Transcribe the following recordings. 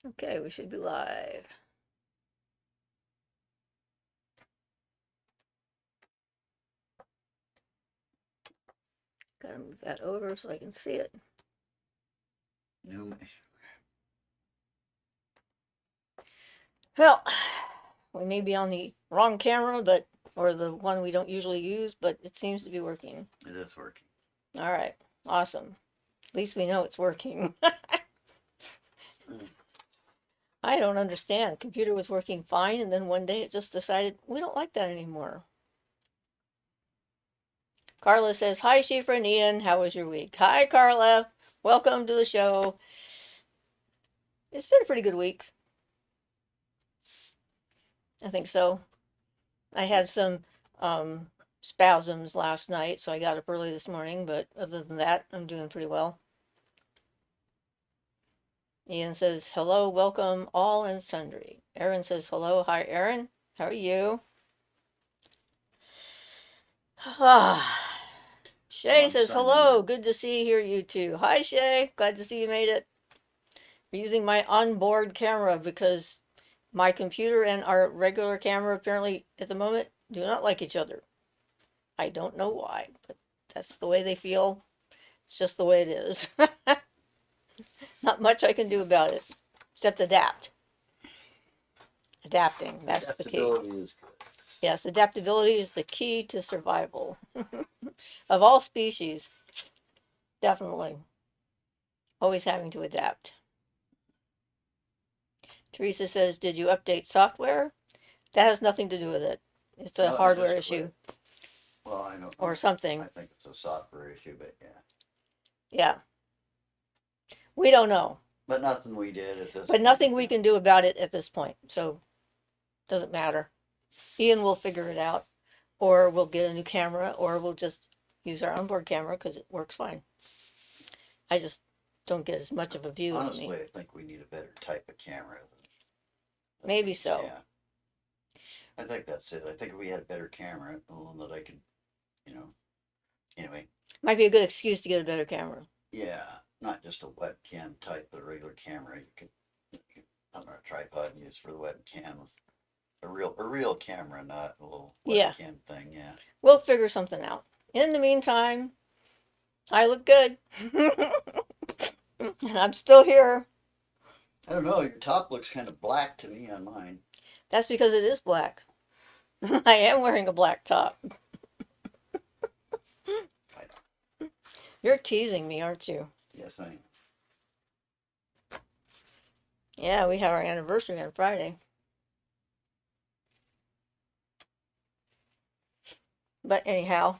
Okay, we should be live. Gotta move that over so I can see it. No, Well, we may be on the wrong camera, but or the one we don't usually use, but it seems to be working. it is working. All right, awesome. At least we know it's working. I don't understand. Computer was working fine, and then one day it just decided we don't like that anymore. Carla says, "Hi, Siofra and Ian. How was your week?" Hi, Carla. Welcome to the show. It's been a pretty good week. I think so. I had some spasms last night, so I got up early this morning, but other than that, I'm doing pretty well. Ian says, hello, welcome, all and sundry. Aaron says, hello, hi, Aaron. How are you? Shay says, hello, good to see hear you too. Hi, Shay, glad to see you made it. I'm using my onboard camera because my computer and our regular camera apparently at the moment do not like each other. I don't know why, but that's the way they feel. It's just the way it is. Not much I can do about it, except adapt. Adapting, that's the key. Adaptability is good. Yes, adaptability is the key to survival of all species. Definitely. Always having to adapt. Teresa says, did you update software? That has nothing to do with it. It's a hardware issue. Well, I know. Or something. I think it's a software issue, but yeah. Yeah. We don't know. But nothing we did at this But nothing we can do about it at this point. So doesn't matter. Ian will figure it out, or we'll get a new camera, or we'll just use our onboard camera because it works fine. I just don't get as much of a view of me. Honestly, I think we need a better type of camera. Maybe so. Yeah. I think that's it. I think if we had a better camera, one that I could, anyway. Might be a good excuse to get a better camera. Yeah, not just a webcam type, but a regular camera. You could on a tripod and use for the webcam with a real camera, not a little webcam thing. Yeah. We'll figure something out. In the meantime, I look good. And I'm still here. I don't know. Your top looks kind of black to me on mine. That's because it is black. I am wearing a black top. You're teasing me, aren't you? Yes, I am. Yeah, we have our anniversary on Friday. But anyhow,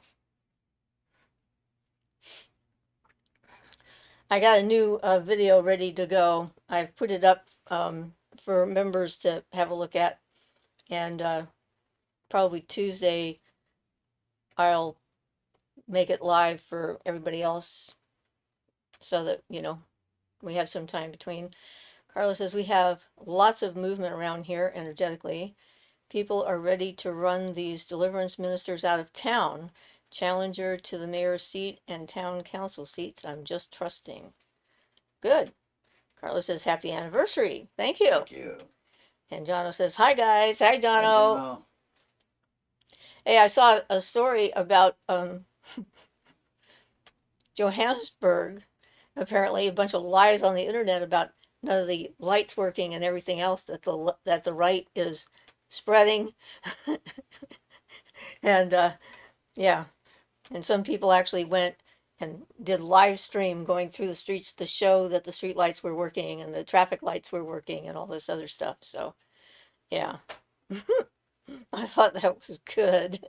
I got a new video ready to go. I've put it up for members to have a look at. And probably Tuesday, I'll make it live for everybody else so that, we have some time between. Carla says, we have lots of movement around here energetically. People are ready to run these deliverance ministers out of town. Challenger to the mayor's seat and town council seats. I'm just trusting. Good. Carla says, happy anniversary. Thank you. Thank you. And Jono says, hi guys. Hi, Jono. Hi, Jono. Hey, I saw a story about Johannesburg. Apparently, a bunch of lies on the internet about none of the lights working and everything else that the right is spreading. And yeah, and some people actually went and did live stream going through the streets to show that the street lights were working and the traffic lights were working and all this other stuff. So, yeah. I thought that was good.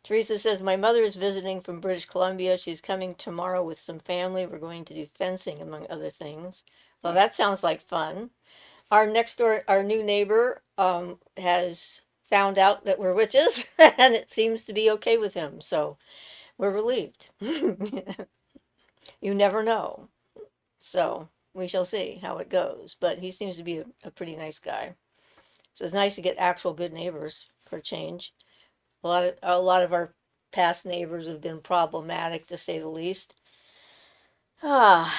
Teresa says, my mother is visiting from British Columbia. She's coming tomorrow with some family. We're going to do fencing, among other things. Well, that sounds like fun. Our new neighbor has found out that we're witches, and it seems to be okay with him. So we're relieved. You never know. So we shall see how it goes. But he seems to be a pretty nice guy. So it's nice to get actual good neighbors for a change. A lot of our past neighbors have been problematic, to say the least. Ah.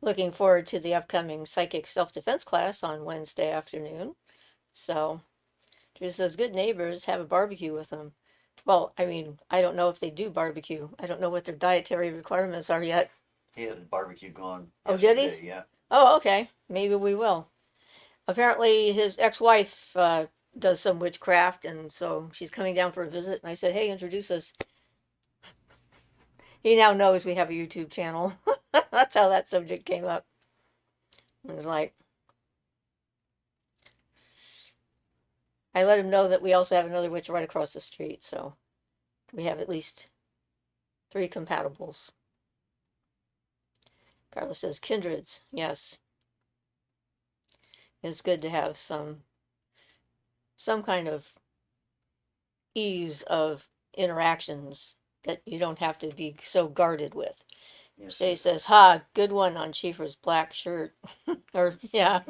looking forward to the upcoming psychic self-defense class on Wednesday afternoon. So, Drew says, good neighbors have a barbecue with them. Well, I mean, I don't know if they do barbecue. I don't know what their dietary requirements are yet. He had a barbecue going Oh, did he? yesterday, yeah. Oh, okay. Maybe we will. Apparently, his ex-wife does some witchcraft, and so she's coming down for a visit. And I said, hey, introduce us. He now knows we have a YouTube channel. That's how that subject came up. It was like, I let him know that we also have another witch right across the street, so we have at least 3 compatibles. Carlos says, kindreds, yes. It's good to have some kind of ease of interactions that you don't have to be so guarded with. Yes, Shay says, ha, good one on Schieffer's black shirt. Or, yeah.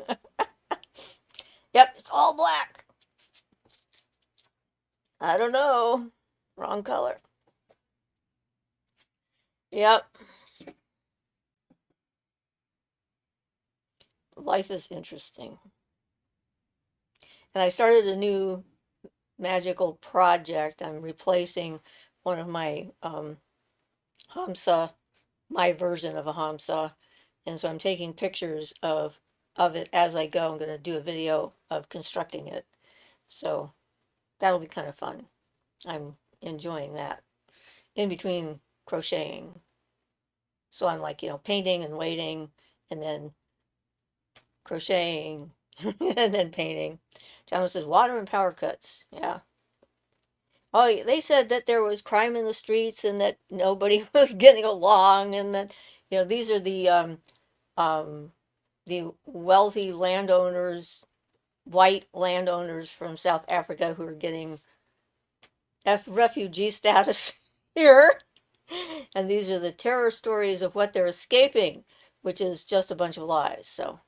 Yep, it's all black. I don't know. Wrong color. Yep. Life is interesting. And I started a new magical project. I'm replacing one of my Hamsa, my version of a Hamsa. And so I'm taking pictures of it as I go. I'm going to do a video of constructing it. So that'll be kind of fun. I'm enjoying that in between crocheting. So I'm like, painting and waiting and then crocheting and then painting. John says water and power cuts. Yeah. Oh, they said that there was crime in the streets and that nobody was getting along, and that these are um, the wealthy landowners, white landowners from South Africa who are getting refugee status here, and these are the terror stories of what they're escaping, which is just a bunch of lies. So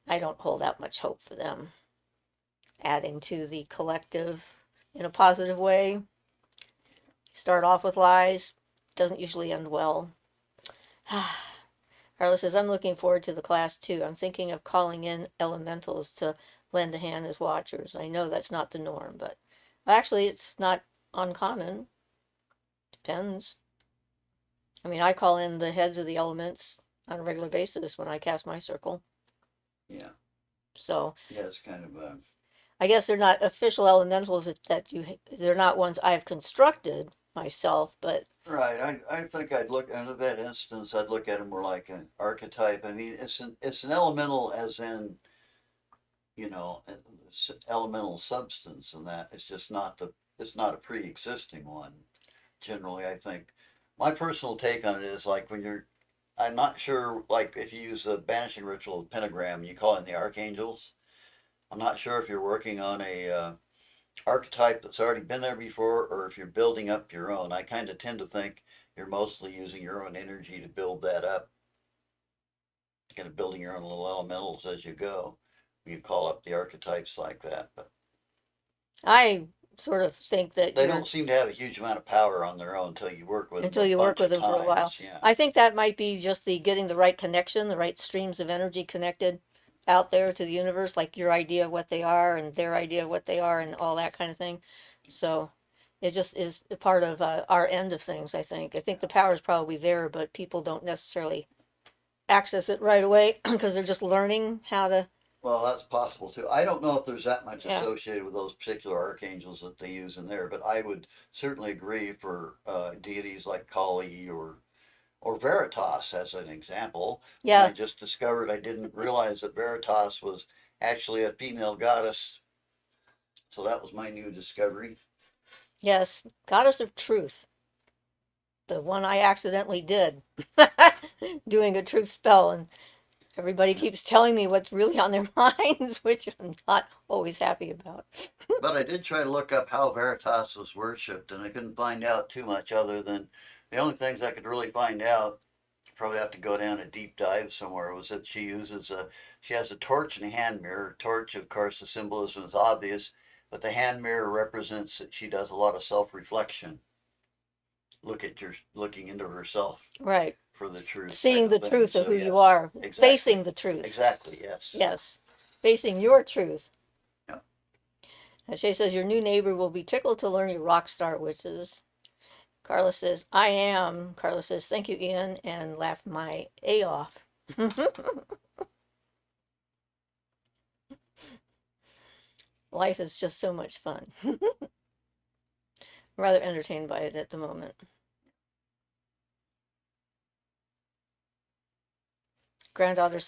I don't hold out much hope for them adding to the collective in a positive way. Start off with lies, doesn't usually end well. Carla says, I'm looking forward to the class too. I'm thinking of calling in elementals to lend a hand as watchers. I know that's not the norm, but actually it's not uncommon. Depends. I mean, I call in the heads of the elements on a regular basis when I cast my circle. Yeah. So. Yeah, it's kind of. I guess they're not official elementals they're not ones I've constructed myself, but. Right. I think I'd look under that instance. I'd look at it more like an archetype. I mean, it's an elemental, as in, elemental substance, and that it's just not it's not a pre-existing one. Generally, I think my personal take on it is like when you're. I'm not sure, like if you use the banishing ritual pentagram, you call in the archangels. I'm not sure if you're working on a archetype that's already been there before, or if you're building up your own. I kind of tend to think you're mostly using your own energy to build that up, kind of building your own little elementals as you go. You call up the archetypes like that, but I sort of think that they don't seem to have a huge amount of power on their own until you work with until them you a work bunch with of them for a while. times. Yeah. I think that might be just the getting the right connection, the right streams of energy connected out there to the universe, like your idea of what they are and their idea of what they are and all that kind of thing. So it just is a part of our end of things, I think. I think the power is probably there, but people don't necessarily access it right away because they're just learning how to. Well, that's possible too. I don't know if there's that much Yeah. associated with those particular archangels that they use in there, but I would certainly agree for deities like Kali or Veritas as an example. Yeah. And I just discovered I didn't realize that Veritas was actually a female goddess. So that was my new discovery. Yes, goddess of truth. The one I accidentally did, doing a truth spell, and everybody keeps telling me what's really on their minds, which I'm not always happy about. But I did try to look up how Veritas was worshipped, and I couldn't find out too much other than the only things I could really find out. Probably have to go down a deep dive somewhere. Was that she has a torch and a hand mirror. Torch, of course, the symbolism is obvious, but the hand mirror represents that she does a lot of self reflection. looking into herself Right. for the truth type Seeing of the thing. truth of So who you yes, are, exactly, facing the truth. exactly, yes. Yes. Facing your truth. Yep. And Shay says, your new neighbor will be tickled to learn your rock star witches. Carla says, I am. Carla says, thank you, Ian, and laugh my A off. Life is just so much fun. I'm rather entertained by it at the moment. Granddaughter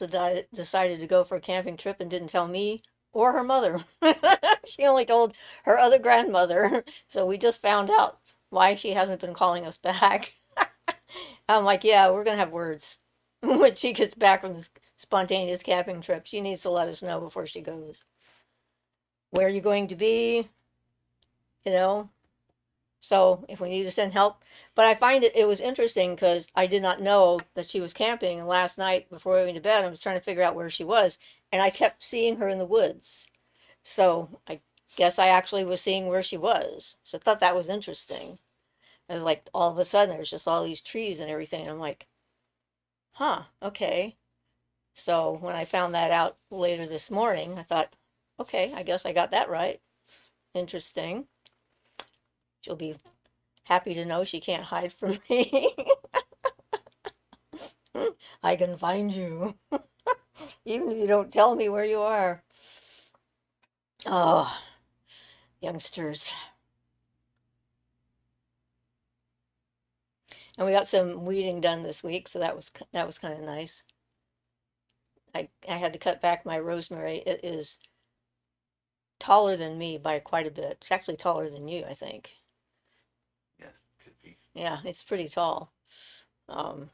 decided to go for a camping trip and didn't tell me or her mother. She only told her other grandmother. So we just found out why she hasn't been calling us back. I'm like, yeah, we're going to have words when she gets back from this spontaneous camping trip. She needs to let us know before she goes. Where are you going to be? You know? So if we need to send help. But I find it was interesting because I did not know that she was camping. And last night before we went to bed, I was trying to figure out where she was. And I kept seeing her in the woods. So I guess I actually was seeing where she was. So I thought that was interesting. It was like all of a sudden there's just all these trees and everything. And I'm like, huh, okay. So when I found that out later this morning, I thought, okay, I guess I got that right. Interesting. She'll be happy to know she can't hide from me. I can find you, even if you don't tell me where you are. Oh, youngsters. And we got some weeding done this week, so that was kind of nice. I had to cut back my rosemary. It is taller than me by quite a bit. It's actually taller than you, I think. Yeah, could be. Yeah, it's pretty tall. Um,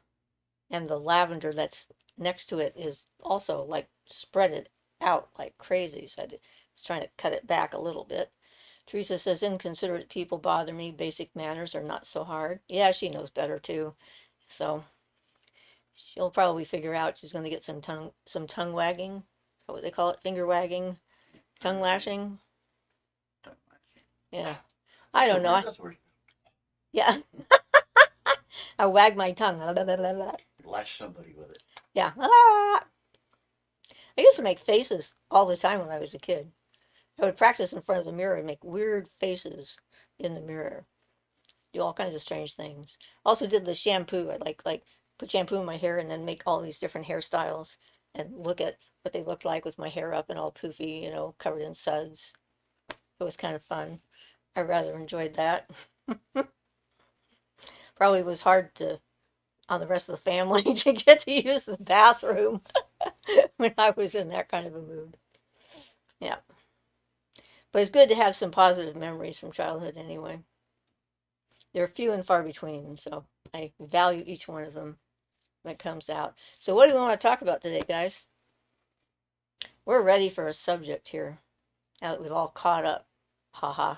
and the lavender that's next to it is also like spread it out like crazy. So was trying to cut it back a little bit. Teresa says, inconsiderate people bother me. Basic manners are not so hard. Yeah, she knows better too. So she'll probably figure out she's going to get some tongue wagging. Is that what they call it? Finger wagging, tongue lashing. Yeah. I don't know. That's a word. Yeah. I wag my tongue. Lash somebody with it. Yeah. I used to make faces all the time when I was a kid. I would practice in front of the mirror and make weird faces in the mirror. Do all kinds of strange things. Also did the shampoo. I like put shampoo in my hair and then make all these different hairstyles and look at what they looked like with my hair up and all poofy, covered in suds. It was kind of fun. I rather enjoyed that. Probably was hard to on the rest of the family to get to use the bathroom when I was in that kind of a mood. Yeah. But it's good to have some positive memories from childhood anyway. They're few and far between, so I value each one of them when it comes out. So what do we want to talk about today, guys? We're ready for a subject here, now that we've all caught up. Haha.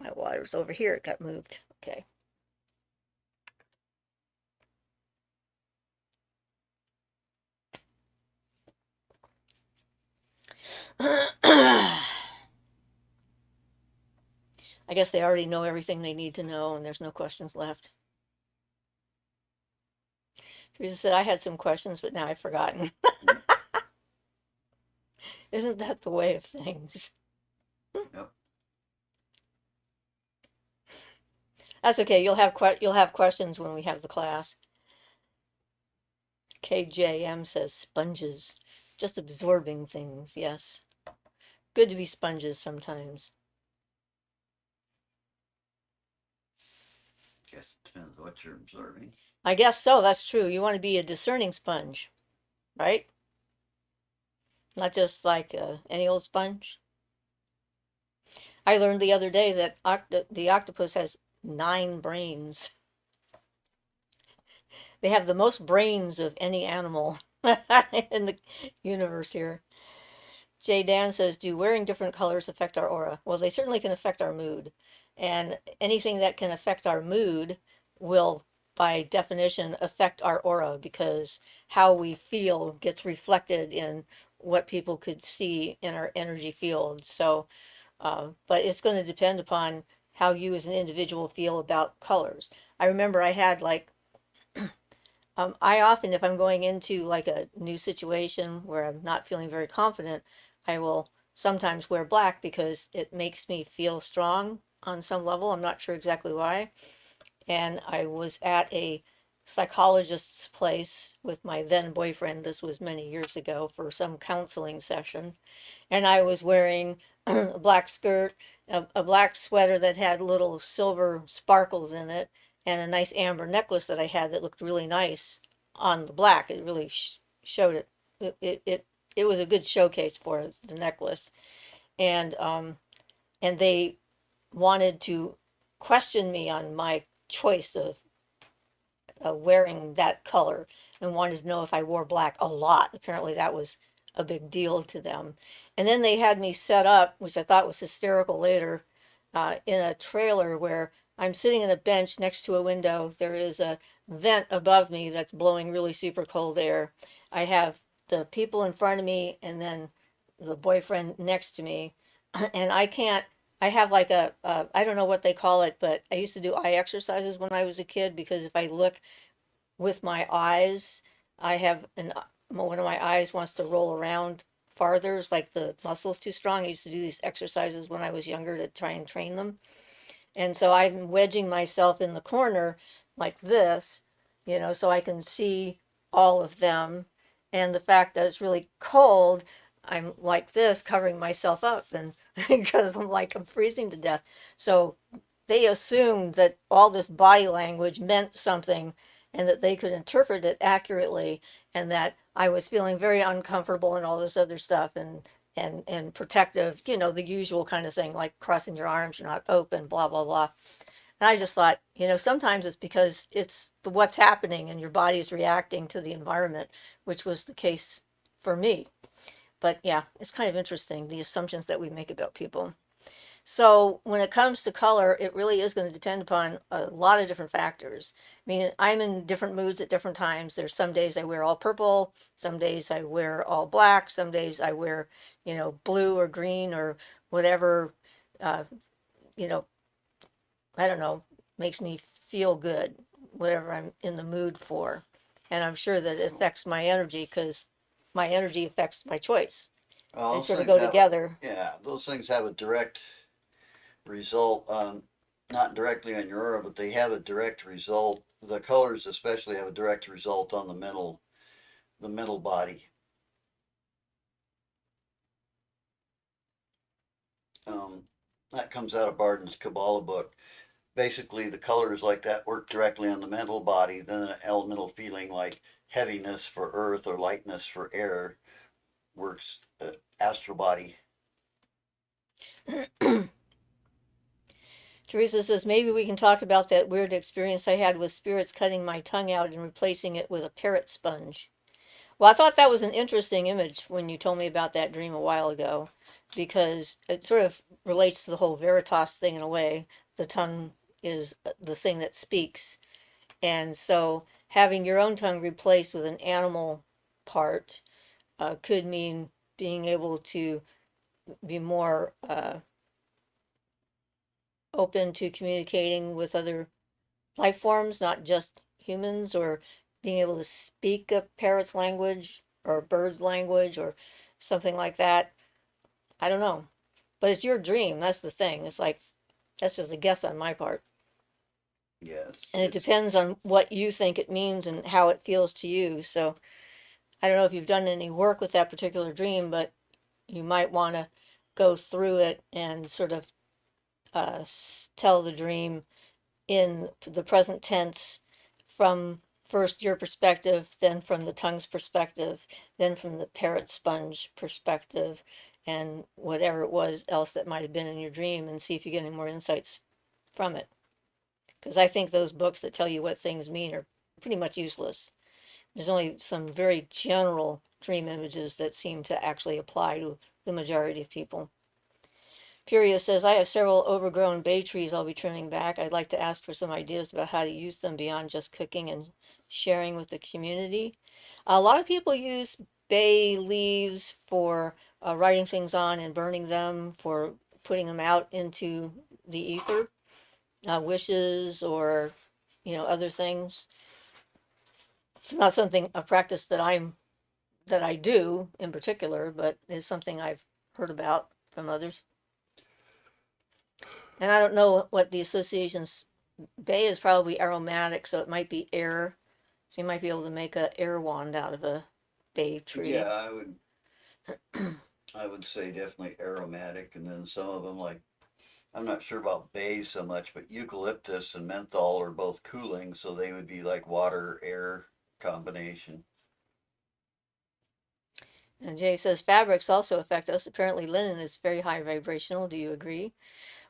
My water's over here. It got moved. Okay. I guess they already know everything they need to know, and there's no questions left. Teresa said, I had some questions, but now I've forgotten. Isn't that the way of things? Yep. That's okay. You'll have questions when we have the class. KJM says sponges, just absorbing things. Yes, good to be sponges sometimes. Guess it depends what you're observing. I guess so. That's true. You want to be a discerning sponge, right? Not just like any old sponge. I learned the other day that the octopus has 9 brains. They have the most brains of any animal in the universe here. Jay Dan says, do wearing different colors affect our aura? Well, they certainly can affect our mood. And anything that can affect our mood will, by definition, affect our aura because how we feel gets reflected in what people could see in our energy field. So But it's going to depend upon how you as an individual feel about colors. I remember I had like I often, if I'm going into like a new situation where I'm not feeling very confident, I will sometimes wear black because it makes me feel strong on some level. I'm not sure exactly why. And I was at a psychologist's place with my then boyfriend. This was many years ago for some counseling session. And I was wearing a black skirt, a black sweater that had little silver sparkles in it, and a nice amber necklace that I had that looked really nice on the black. It really showed it. It was a good showcase for the necklace. And and they wanted to question me on my choice of wearing that color and wanted to know if I wore black a lot. Apparently, that was a big deal to them. And then they had me set up, which I thought was hysterical later, in a trailer where I'm sitting in a bench next to a window. There is a vent above me that's blowing really super cold air. I have the people in front of me and then the boyfriend next to me. And I can't, I have like I don't know what they call it, but I used to do eye exercises when I was a kid because if I look with my eyes. I have one of my eyes wants to roll around farther. It's like the muscle's too strong. I used to do these exercises when I was younger to try and train them. And so I'm wedging myself in the corner like this, so I can see all of them. And the fact that it's really cold, I'm like this, covering myself up, and because I'm freezing to death. So they assumed that all this body language meant something and that they could interpret it accurately, and that I was feeling very uncomfortable and all this other stuff, and protective, the usual kind of thing, like crossing your arms, you're not open, blah blah blah. And I just thought, sometimes it's because it's what's happening and your body is reacting to the environment, which was the case for me. But yeah, it's kind of interesting, the assumptions that we make about people. So when it comes to color, it really is going to depend upon a lot of different factors. I mean, I'm in different moods at different times. There's some days I wear all purple, some days I wear all black, some days I wear, blue or green or whatever, uh, you know, I don't know, makes me feel good, whatever I'm in the mood for. And I'm sure that it affects my energy because my energy affects my choice. Well, They those sort of things go have a together. yeah, those things have a direct result on not directly on your aura, but they have a direct result. The colors especially have a direct result on the mental body. Um, that comes out of Barton's Kabbalah book. Basically, the colors like that work directly on the mental body. Then an elemental feeling like heaviness for earth or lightness for air works astral body. Teresa says, maybe we can talk about that weird experience I had with spirits cutting my tongue out and replacing it with a parrot sponge. Well, I thought that was an interesting image when you told me about that dream a while ago, because it sort of relates to the whole Veritas thing in a way. The tongue is the thing that speaks. And so having your own tongue replaced with an animal part could mean being able to be more open to communicating with other life forms, not just humans, or being able to speak a parrot's language or a bird's language or something like that. I don't know. But it's your dream. That's the thing. It's like, that's just a guess on my part. Yes, And it it's depends on what you think it means and how it feels to you. So I don't know if you've done any work with that particular dream, but you might want to go through it and sort of tell the dream in the present tense from first your perspective, then from the tongue's perspective, then from the parrot sponge perspective, and whatever it was else that might have been in your dream, and see if you get any more insights from it. Because I think those books that tell you what things mean are pretty much useless. There's only some very general dream images that seem to actually apply to the majority of people. Furia says, I have several overgrown bay trees I'll be trimming back. I'd like to ask for some ideas about how to use them beyond just cooking and sharing with the community. A lot of people use bay leaves for writing things on and burning them for putting them out into the ether, wishes or, other things. It's not something, a practice that I do in particular, but is something I've heard about from others. And I don't know what the associations. Bay is probably aromatic, so it might be air. So you might be able to make a air wand out of a bay Yeah, tree. I would say definitely aromatic, and then some of them like I'm not sure about bay so much, but eucalyptus and menthol are both cooling, so they would be like water air combination. And Jay says fabrics also affect us. Apparently, linen is very high vibrational. Do you agree?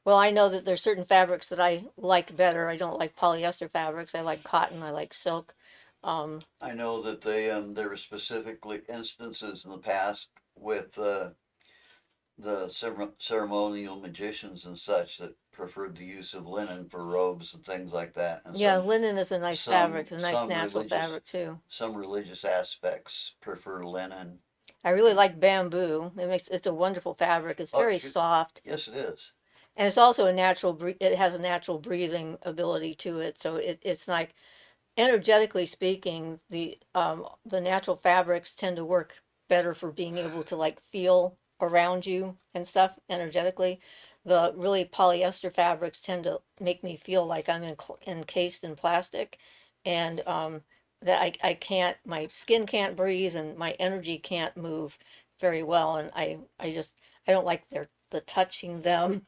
Well, I know that there's certain fabrics that I like better. I don't like polyester fabrics. I like cotton. I like silk. I know that there were specifically instances in the past with the ceremonial magicians and such that preferred the use of linen for robes and things like that, and Yeah, linen is a nice some fabric, a nice some natural religious fabric too. some religious aspects prefer linen. I really And like bamboo. It's a wonderful fabric. It's oh, very soft, yes, it is. and it's also a natural. It has a natural breathing ability to it, so it's like energetically speaking, the natural fabrics tend to work better for being able to like feel around you and stuff energetically. The really polyester fabrics tend to make me feel like I'm encased in plastic, and that I can't, my skin can't breathe, and my energy can't move very well, and I don't like the touching them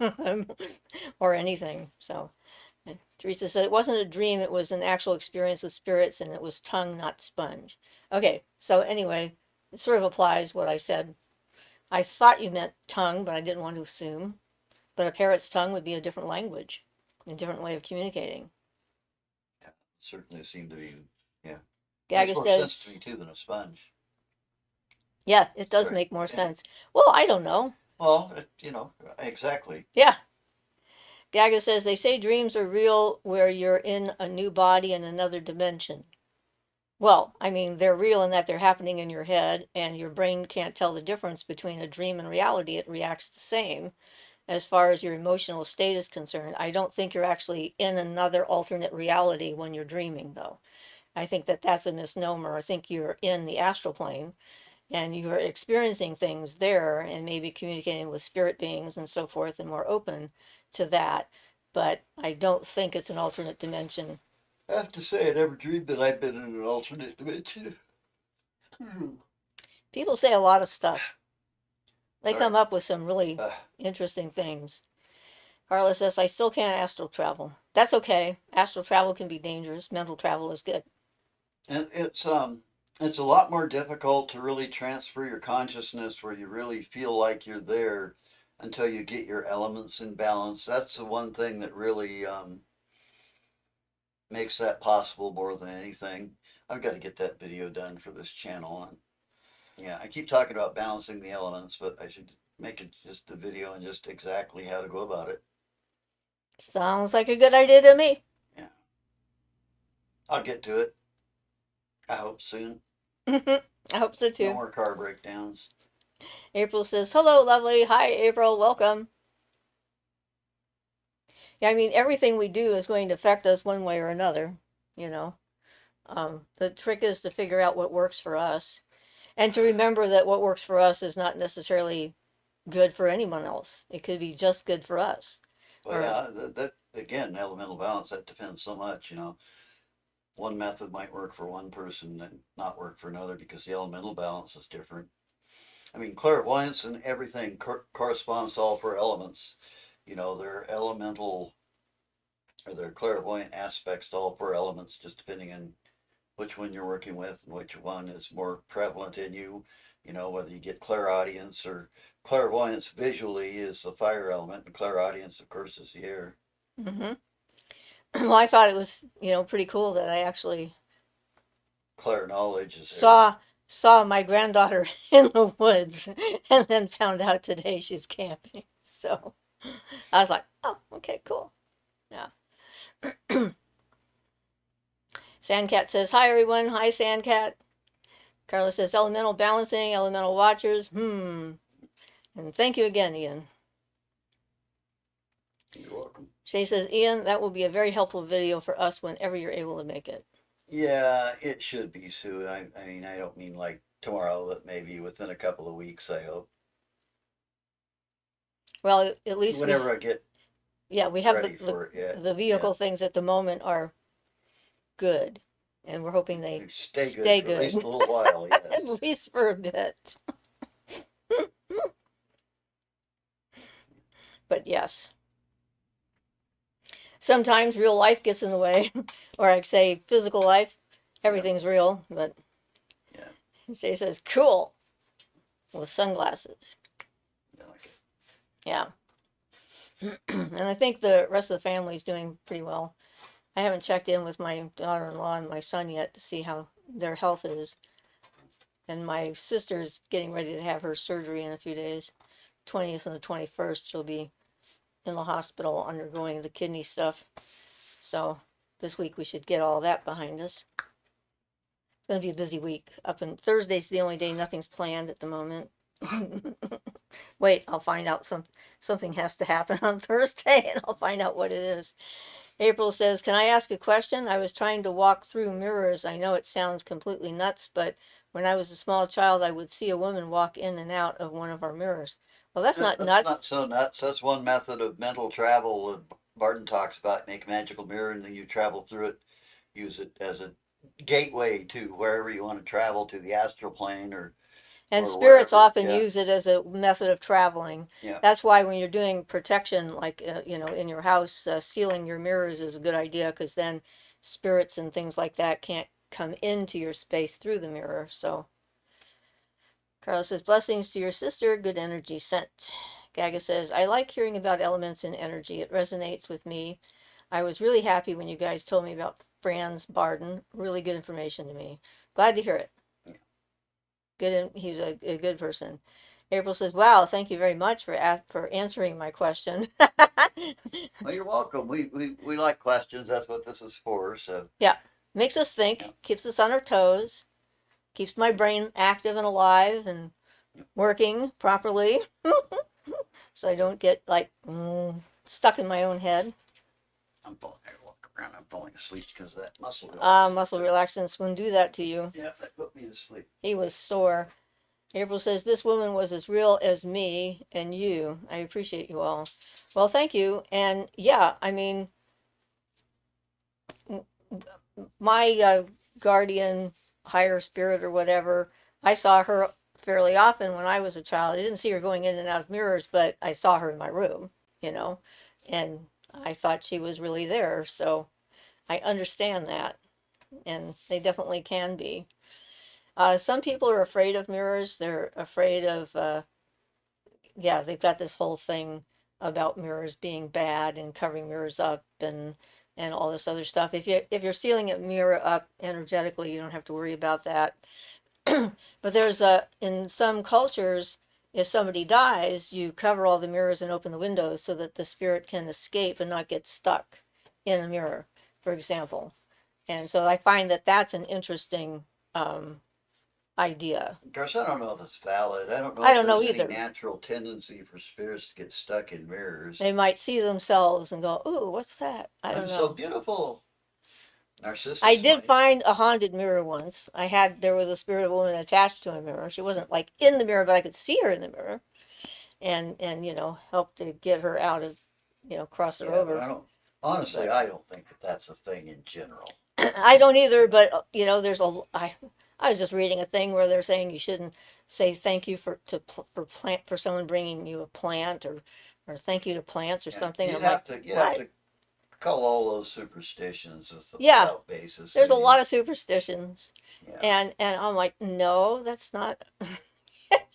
or anything. So. And Teresa said it wasn't a dream, it was an actual experience with spirits, and it was tongue, not sponge. Okay, so anyway, it sort of applies what I said. I thought you meant tongue, but I didn't want to assume. But a parrot's tongue would be a different language, a different way of communicating. Yeah, certainly seem to be. Yeah, makes Gaga more sense to says, me too than a sponge. yeah, it does Right. make more Yeah. sense. Well, I don't know. Well, exactly. Yeah. Gaga says, they say dreams are real where you're in a new body in another dimension. Well, I mean, they're real in that they're happening in your head, and your brain can't tell the difference between a dream and reality. It reacts the same as far as your emotional state is concerned. I don't think you're actually in another alternate reality when you're dreaming, though. I think that that's a misnomer. I think you're in the astral plane and you're experiencing things there and maybe communicating with spirit beings and so forth and more open to that. But I don't think it's an alternate dimension. I have to say, I never dreamed that I'd been in an alternate dimension. People say a lot of stuff. They Sorry. come up with some really Uh, interesting things. Carla says, I still can't astral travel. That's okay. Astral travel can be dangerous. Mental travel is good. and it's a lot more difficult to really transfer your consciousness where you really feel like you're there until you get your elements in balance. That's the one thing that really makes that possible more than anything. I've got to get that video done for this channel. And yeah, I keep talking about balancing the elements, but I should make it just a video and just exactly how to go about it. Sounds like a good idea to me. Yeah, I'll get to it. I hope soon. I hope so No too. more car breakdowns. April says, hello, lovely. Hi, April. Welcome. Yeah, I mean, everything we do is going to affect us one way or another, you know. The trick is to figure out what works for us and to remember that what works for us is not necessarily good for anyone else. It could be just good for us. Well, Or, yeah, that again, elemental balance, that depends so much. One method might work for one person and not work for another because the elemental balance is different. I mean, clairvoyance and everything corresponds to all four elements. Their elemental or their clairvoyant aspects to all four elements, just depending on which one you're working with and which one is more prevalent in you. Whether you get clairaudience or clairvoyance visually is the fire element, and clairaudience, of course, is the air. mm-hmm. Well, I thought it was, pretty cool that I actually Clair knowledge is air. saw my granddaughter in the woods and then found out today she's camping. So I was like, oh, okay, cool. Yeah. Sandcat says, hi, everyone. Hi, Sandcat. Carla says, elemental balancing, elemental watchers. And thank you again, Ian. You're welcome. Shay says, Ian, that will be a very helpful video for us whenever you're able to make it. Yeah, it should be soon. I mean, I don't mean like tomorrow, but maybe within a couple of weeks, I hope. Well, at least Whenever I get we have ready for it, yeah, the yeah. vehicle things at the moment are good, and we're hoping they They stay good stay for at least good, a little while, yes. at least for a bit. But yes, sometimes real life gets in the way, or I'd say physical life. Yeah, Everything's real, but yeah, Shay says, cool, with sunglasses. I like it. Yeah. And I think the rest of the family's doing pretty well. I haven't checked in with my daughter-in-law and my son yet to see how their health is. And my sister's getting ready to have her surgery in a few days. 20th and the 21st, she'll be in the hospital undergoing the kidney stuff. So this week we should get all that behind us. It's going to be a busy week. Up in Thursday's the only day nothing's planned at the moment. Wait, I'll find out something has to happen on Thursday and I'll find out what it is. April says, can I ask a question? I was trying to walk through mirrors. I know it sounds completely nuts, but when I was a small child, I would see a woman walk in and out of one of our mirrors. Well, that's not That's nuts. not so nuts. That's one method of mental travel that Barton talks about. Make a magical mirror and then you travel through it. Use it as a gateway to wherever you want to travel, to the astral plane And or spirits wherever. often Yeah, use it as a method of traveling. yeah. That's why when you're doing protection, like, in your house, sealing your mirrors is a good idea because then spirits and things like that can't come into your space through the mirror. So Carlos says, blessings to your sister, good energy sent. Gaga says, I like hearing about elements and energy. It resonates with me. I was really happy when you guys told me about Franz Barden. Really good information to me. Glad to hear it. Good, he's a good person. April says, wow, thank you very much for answering my question. Well, you're welcome. We like questions. That's what this is for. So, Yeah, makes us yeah. think, keeps us on our toes, keeps my brain active and alive and working properly. So I don't get like stuck in my own head. I walk around. I'm falling asleep because of that muscle relaxant. Muscle relaxants can do that to you. Yeah, that put me to sleep. He was sore. April says, this woman was as real as me and you. I appreciate you all. Well, thank you. And yeah, I mean, my guardian, higher spirit, or whatever, I saw her fairly often when I was a child. I didn't see her going in and out of mirrors, but I saw her in my room, you know, and I thought she was really there. So I understand that, and they definitely can be. Some people are afraid of mirrors. They're afraid of, yeah, they've got this whole thing about mirrors being bad and covering mirrors up and all this other stuff. If you're sealing a mirror up energetically, you don't have to worry about that. But there's in some cultures, if somebody dies, you cover all the mirrors and open the windows so that the spirit can escape and not get stuck in a mirror, for example. And so I find that that's an interesting idea. Of course, I don't know if it's valid. I don't know I if don't know there's any either. natural tendency for spirits to get stuck in mirrors. They might see themselves and go, "Ooh, what's that?" I don't I'm so know. beautiful. I Narcissus did might. find a haunted mirror once. There was a spirit of a woman attached to a mirror. She wasn't like in the mirror, but I could see her in the mirror, and help to get her out of, cross her Yeah, but over. I don't. Honestly, But I don't think that that's a thing in general. I don't either. But there's I was just reading a thing where they're saying you shouldn't say thank you for someone bringing you a plant or thank you to plants or Yeah, something. I'm like, you'd have what? to call all those superstitions Yeah, without basis. I there's a mean, lot of superstitions, yeah. and I'm like, no, that's not.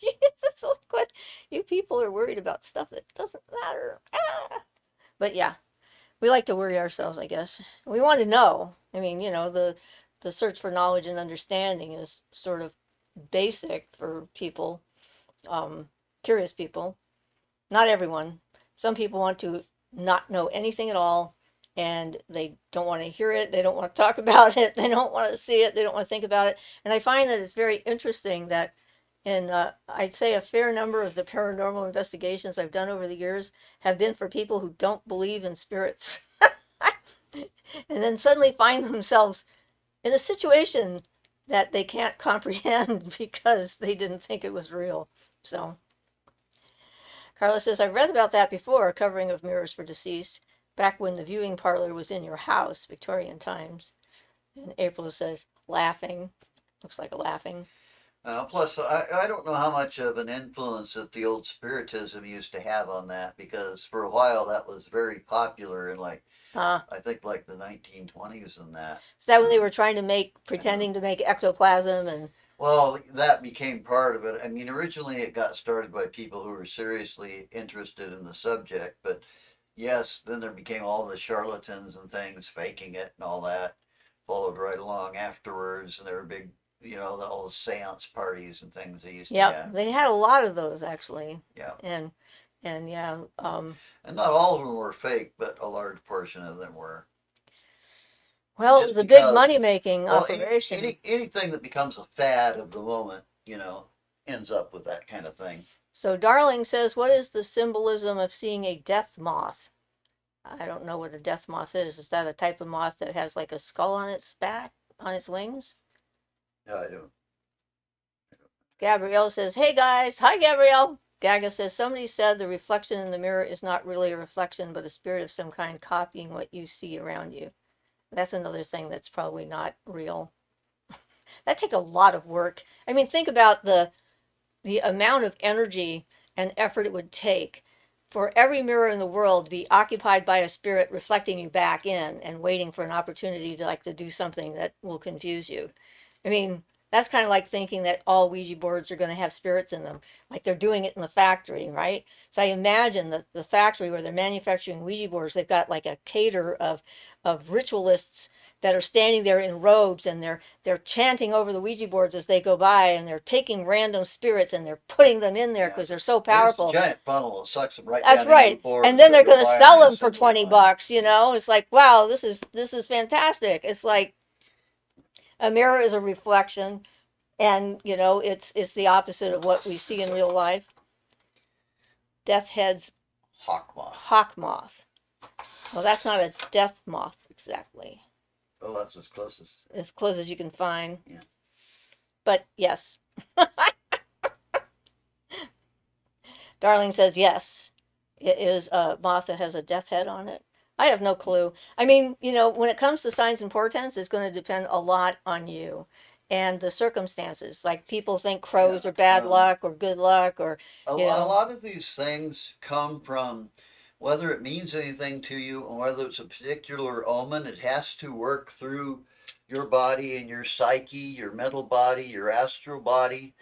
It's just like what you people are worried about stuff that doesn't matter. Ah. But yeah, we like to worry ourselves, I guess. We want to know. I mean, the search for knowledge and understanding is sort of basic for people, um, curious people. Not everyone. Some people want to not know anything at all, and they don't want to hear it. They don't want to talk about it. They don't want to see it. They don't want to think about it. And I find that it's very interesting that And I'd say a fair number of the paranormal investigations I've done over the years have been for people who don't believe in spirits and then suddenly find themselves in a situation that they can't comprehend because they didn't think it was real. So, Carla says, I've read about that before, a covering of mirrors for deceased, back when the viewing parlor was in your house, Victorian times. And April says, laughing. Looks like a laughing. Plus, I don't know how much of an influence that the old Spiritism used to have on that, because for a while that was very popular in, like, Uh, I think like the 1920s and that. is that when they Um, were trying to make, and pretending to make ectoplasm and, well, that became part of it. I mean, originally it got started by people who were seriously interested in the subject, but yes, then there became all the charlatans and things faking it and all that. Followed right along afterwards, and there were big, all the seance parties and things they used to yep, have. they had a lot of those actually. Yeah. And, and yeah, And not all of them were fake, but a large portion of them were. well, it was Just a big because, money making well, operation. anything that becomes a fad of the moment, ends up with that kind of thing. So Darling says, what is the symbolism of seeing a death moth? I don't know what a death moth is. Is that a type of moth that has like a skull on its back, on its wings? Yeah, I do. Gabrielle says, hey guys. Hi, Gabrielle. Gaga says, somebody said the reflection in the mirror is not really a reflection, but a spirit of some kind copying what you see around you. That's another thing that's probably not real. That takes a lot of work. I mean, think about the amount of energy and effort it would take for every mirror in the world to be occupied by a spirit reflecting you back in and waiting for an opportunity to like to do something that will confuse you. I mean, that's kind of like thinking that all Ouija boards are going to have spirits in them, like they're doing it in the factory, right? So I imagine that the factory where they're manufacturing Ouija boards, they've got like a cater of ritualists that are standing there in robes and they're chanting over the Ouija boards as they go by and they're taking random spirits and they're putting them in there Yeah. because they're so And it's a powerful. giant funnel that sucks them right That's down into the right. board And as then they they're go going to by on sell the them for assembly 20 line. bucks, you know? It's like, wow, this is fantastic. It's like a mirror is a reflection and, it's the opposite of what we see in real life. Death head's Hawk moth. hawk moth. Well, that's not a death moth exactly. Well, that's as close as. As close as you can find. Yeah. But yes. Darling says yes. It is a moth that has a death head on it. I have no clue. I mean, when it comes to signs and portents, it's going to depend a lot on you and the circumstances. Like people think Yeah. crows are bad luck or good luck or, A lot of these things come from whether it means anything to you and whether it's a particular omen. It has to work through your body and your psyche, your mental body, your astral body,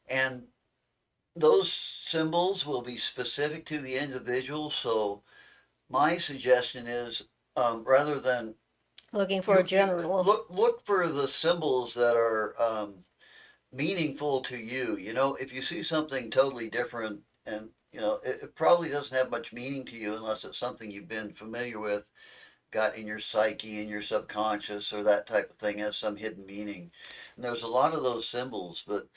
and those symbols will be specific to the individual. So my suggestion is, rather than looking for a you general. look for the symbols that are meaningful to you. If you see something totally different and it probably doesn't have much meaning to you unless it's something you've been familiar with, got in your psyche and your subconscious or that type of thing has some hidden meaning. And there's a lot of those symbols, but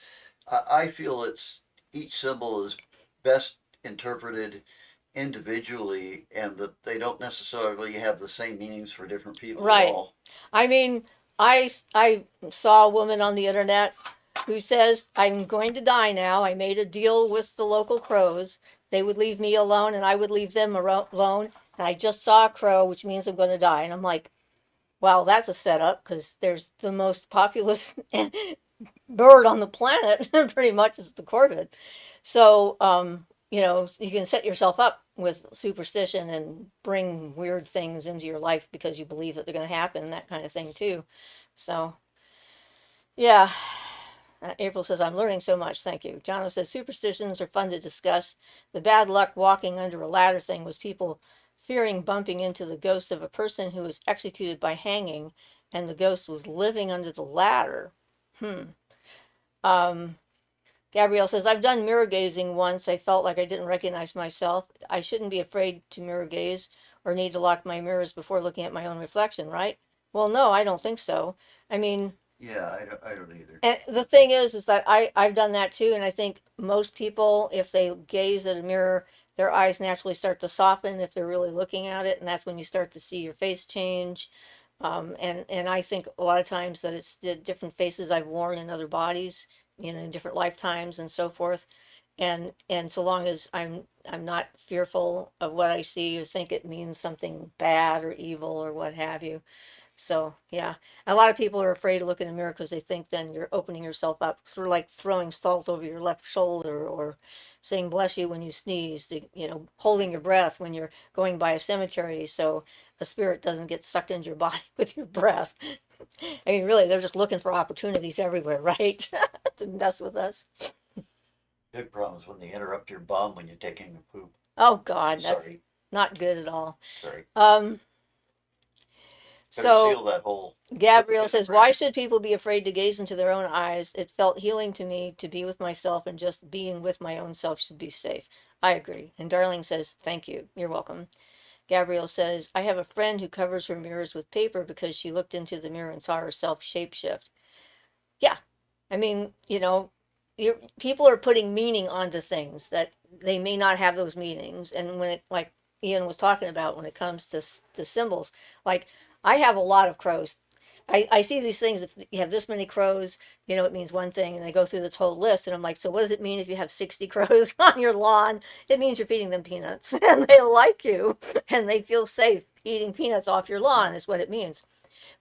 I feel it's each symbol is best interpreted individually and that they don't necessarily have the same meanings for different people at Right. all. I mean, I saw a woman on the internet who says, I'm going to die now. I made a deal with the local crows. They would leave me alone and I would leave them alone. And I just saw a crow, which means I'm going to die. And I'm like, well, that's a setup because there's the most populous bird on the planet, pretty much is the corvid. So, you can set yourself up with superstition and bring weird things into your life because you believe that they're going to happen, that kind of thing too. So, yeah. April says, I'm learning so much. Thank you. Jono says, superstitions are fun to discuss. The bad luck walking under a ladder thing was people fearing bumping into the ghost of a person who was executed by hanging, and the ghost was living under the ladder. Hmm. Um, Gabrielle says, I've done mirror gazing once. I felt like I didn't recognize myself. I shouldn't be afraid to mirror gaze or need to lock my mirrors before looking at my own reflection, right? Well, no, I don't think so. I mean, Yeah, I don't either. And the thing is that I've done that too, and I think most people, if they gaze at a mirror, their eyes naturally start to soften if they're really looking at it, and that's when you start to see your face change. And I think a lot of times that it's the different faces I've worn in other bodies, in different lifetimes and so forth. And so long as I'm not fearful of what I see or think it means something bad or evil or what have you. So yeah, a lot of people are afraid to look in the mirror because they think then you're opening yourself up, sort of like throwing salt over your left shoulder or saying bless you when you sneeze, holding your breath when you're going by a cemetery so a spirit doesn't get sucked into your body with your breath. I mean, really, they're just looking for opportunities everywhere, right? To mess with us. Big problems when they interrupt your bum when you're taking a poop. Oh God, that's Sorry, not good at all. sorry. Um, Better so seal that hole. Gabrielle says, why should people be afraid to gaze into their own eyes? It felt healing to me to be with myself, and just being with my own self should be safe. I agree. And Darling says, thank you. You're welcome. Gabrielle says, I have a friend who covers her mirrors with paper because she looked into the mirror and saw herself shapeshift. Yeah. I mean, people are putting meaning onto things that they may not have those meanings. And when it, like Ian was talking about, when it comes to the symbols, like I have a lot of crows. I see these things. If you have this many crows, it means one thing, and they go through this whole list. And I'm like, so what does it mean if you have 60 crows on your lawn? It means you're feeding them peanuts, and they like you, and they feel safe eating peanuts off your lawn, is what it means.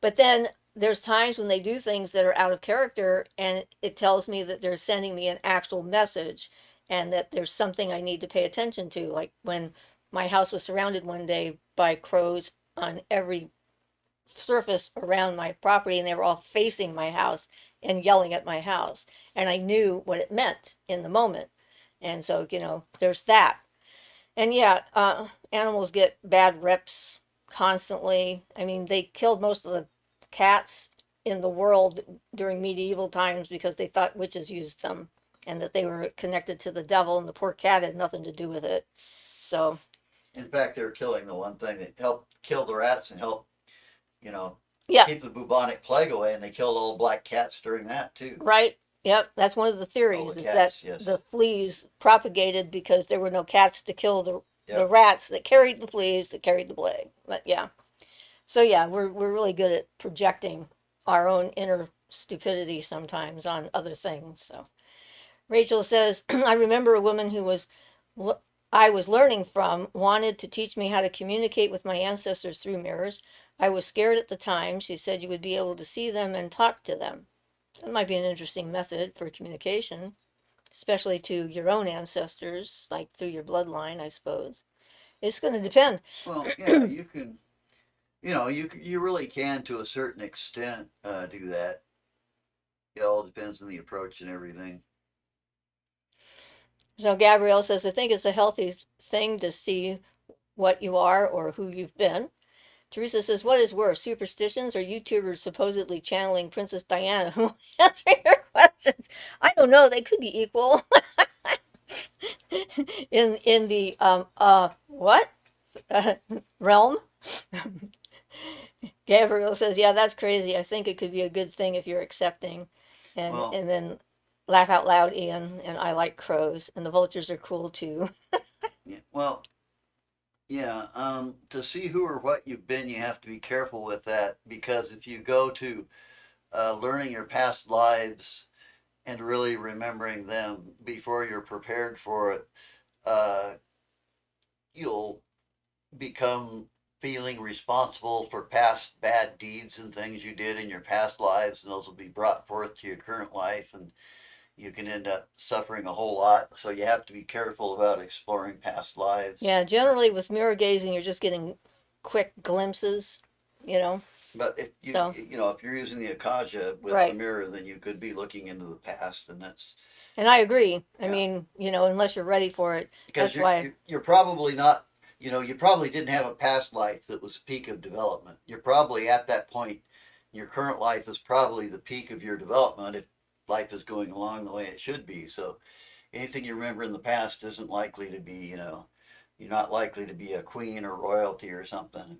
But then there's times when they do things that are out of character, and it tells me that they're sending me an actual message and that there's something I need to pay attention to. Like when my house was surrounded one day by crows on every surface around my property, and they were all facing my house and yelling at my house. And I knew what it meant in the moment. And so, there's that. And yeah, animals get bad reps constantly. I mean, they killed most of the cats in the world during medieval times because they thought witches used them and that they were connected to the devil, and the poor cat had nothing to do with it. So, In fact, they're killing the one thing that helped kill the rats and help, you know, yeah, keep the bubonic plague away, and they killed all the black cats during that too. right. Yep, that's one of the All theories the is that cats, yes. the fleas propagated because there were no cats to kill the Yep. rats that carried the fleas that carried the plague. But yeah. So yeah, we're really good at projecting our own inner stupidity sometimes on other things. So Rachel says, I remember a woman who I was learning from wanted to teach me how to communicate with my ancestors through mirrors. I was scared at the time. She said you would be able to see them and talk to them. That might be an interesting method for communication, especially to your own ancestors, like through your bloodline, I suppose. It's going to depend. Well, yeah, you can. You really can to a certain extent do that. It all depends on the approach and everything. So Gabrielle says, I think it's a healthy thing to see what you are or who you've been. Teresa says, what is worse, superstitions or YouTubers supposedly channeling Princess Diana who will answer your questions? I don't know. They could be equal in the what uh, realm. Gabrielle says, yeah, that's crazy. I think it could be a good thing if you're accepting. And Well, and then laugh out loud, Ian. And I like crows, and the vultures are cool too. yeah, well, yeah. To see who or what you've been, you have to be careful with that because if you go to learning your past lives and really remembering them before you're prepared for it, uh, you'll become feeling responsible for past bad deeds and things you did in your past lives, and those will be brought forth to your current life, and you can end up suffering a whole lot. So you have to be careful about exploring past lives. Yeah, generally with mirror gazing, you're just getting quick glimpses, you know. But if you So, you know if you're using the akaja with the right. mirror, then you could be looking into the past, and that's And I agree. I yeah. mean, unless you're ready for it. Because That's you're, why, you're you're probably not. You probably didn't have a past life that was a peak of development. You're probably at that point. Your current life is probably the peak of your development if life is going along the way it should be. So anything you remember in the past isn't likely to be. You're not likely to be a queen or royalty or something.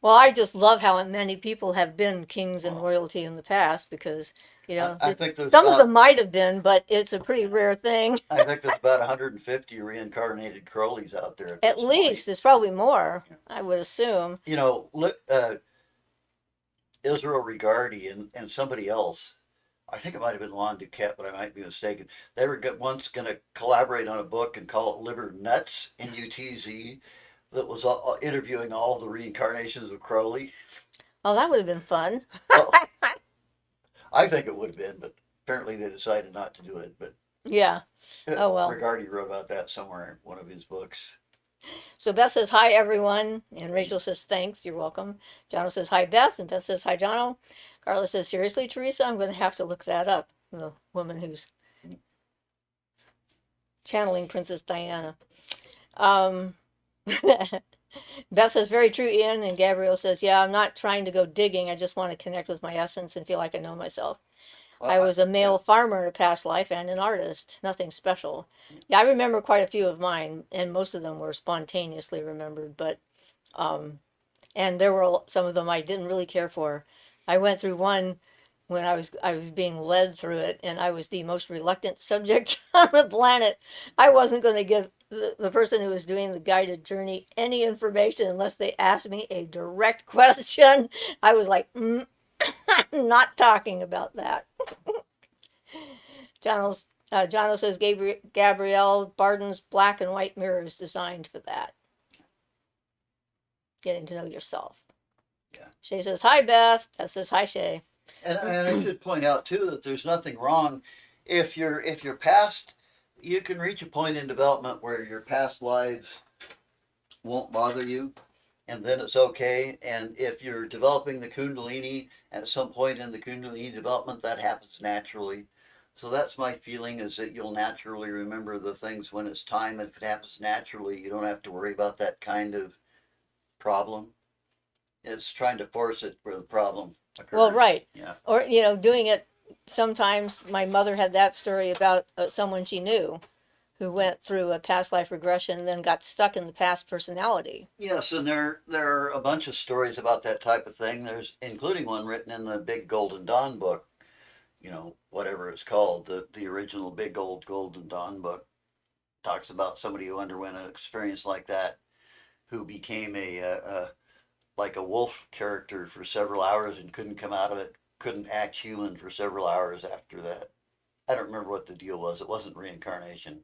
Well, I just love how many people have been kings and Well, royalty in the past because, I think there's some of about them might have been, but it's a pretty rare thing. I think there's about 150 reincarnated Croleys out there at At this point. least there's probably more, I would assume. You know, Israel Regardi and somebody else. I think it might have been Lon Duquette, but I might be mistaken. They were once going to collaborate on a book and call it Liver Nuts, N-U-T-Z, that was interviewing all the reincarnations of Crowley. Oh, that would have been fun. Well, I think it would have been, but apparently they decided not to do it. But Yeah. Oh well. Regardi wrote about that somewhere in one of his books. So Beth says hi everyone, and Rachel says thanks, you're welcome. Jono says hi Beth, and Beth says hi Jono. Carla says seriously Teresa, I'm going to have to look that up. The woman who's channeling Princess Diana. Um, Beth says, very true, Ian. And Gabrielle says, yeah, I'm not trying to go digging. I just want to connect with my essence and feel like I know myself. Well, I was a yeah, male farmer in a past life and an artist. Nothing special. Yeah, I remember quite a few of mine, and most of them were spontaneously remembered, but, and there were some of them I didn't really care for. I went through one when I was being led through it, and I was the most reluctant subject on the planet. I wasn't going to give the person who was doing the guided journey any information unless they asked me a direct question. I was like, not talking about that. Jono says Gabrielle Barden's black and white mirror is designed for that. Getting to know yourself. yeah. Shay says, hi, Beth. Beth says, hi, Shay. And I should point out too that there's nothing wrong if you're past. You can reach a point in development where your past lives won't bother you, and then it's okay. And if you're developing the Kundalini at some point in the Kundalini development, that happens naturally. So that's my feeling is that you'll naturally remember the things when it's time. If it happens naturally, you don't have to worry about that kind of problem. It's trying to force it where the problem occurs. Well, right. Yeah. Or, doing it sometimes. My mother had that story about someone she knew who went through a past life regression and then got stuck in the past personality. Yes, and there are a bunch of stories about that type of thing. There's including one written in the Big Golden Dawn book, whatever it's called, the original Big Old Golden Dawn book talks about somebody who underwent an experience like that, who became a like a wolf character for several hours and couldn't come out of it, couldn't act human for several hours after that. I don't remember what the deal was. It wasn't reincarnation,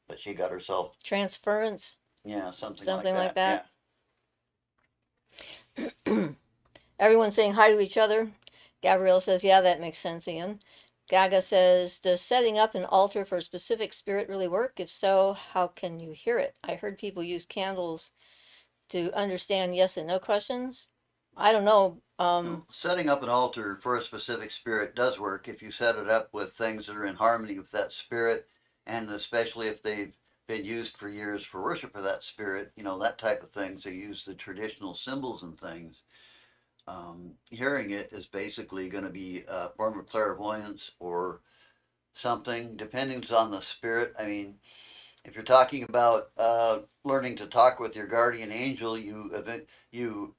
but she got herself, Transference, yeah, something something like like that. that. Everyone's saying hi to each other. Gabrielle says, yeah, that makes sense, Ian. Gaga says, does setting up an altar for a specific spirit really work? If so, how can you hear it? I heard people use candles to understand yes and no questions. I don't know. Setting up an altar for a specific spirit does work if you set it up with things that are in harmony with that spirit, and especially if they've been used for years for worship of that spirit, that type of thing. So use the traditional symbols and things. Hearing it is basically going to be a form of clairvoyance or something, depending on the spirit. I mean, if you're talking about learning to talk with your guardian angel, you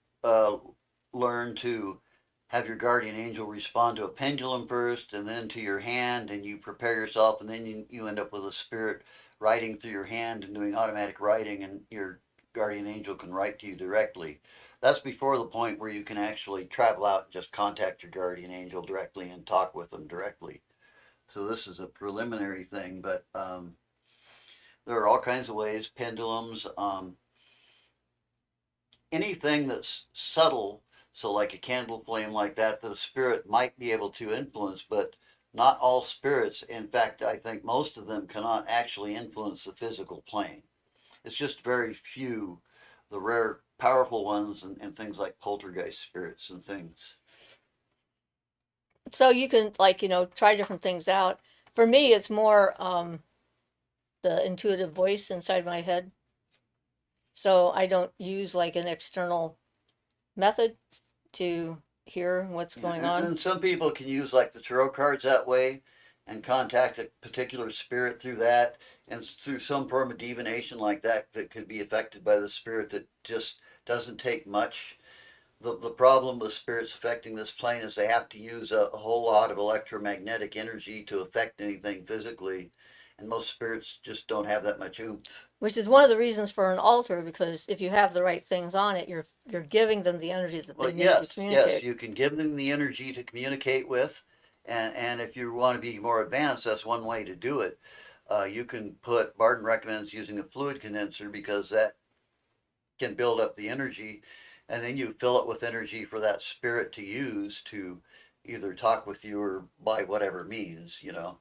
learn to have your guardian angel respond to a pendulum first, and then to your hand, and you prepare yourself, and then you end up with a spirit writing through your hand and doing automatic writing, and your guardian angel can write to you directly. That's before the point where you can actually travel out and just contact your guardian angel directly and talk with them directly. So this is a preliminary thing, but there are all kinds of ways, pendulums, anything that's subtle, so like a candle flame like that, the spirit might be able to influence, but not all spirits. In fact, I think most of them cannot actually influence the physical plane. It's just very few, the rare powerful ones, and things like poltergeist spirits and things. So you can try different things out. For me, it's more the intuitive voice inside my head. So I don't use like an external method to hear what's Yeah, going and, on. and some people can use like the tarot cards that way and contact a particular spirit through that, and through some form of divination like that that could be affected by the spirit that just doesn't take much. the problem with spirits affecting this plane is they have to use a whole lot of electromagnetic energy to affect anything physically, and most spirits just don't have that much oomph. Which is one of the reasons for an altar, because if you have the right things on it, you're giving them the energy that Well, they need to yes, communicate. you can give them the energy to communicate with, and if you want to be more advanced, that's one way to do it. You can put, Barton recommends using a fluid condenser because that can build up the energy, and then you fill it with energy for that spirit to use to either talk with you or by whatever means, you know.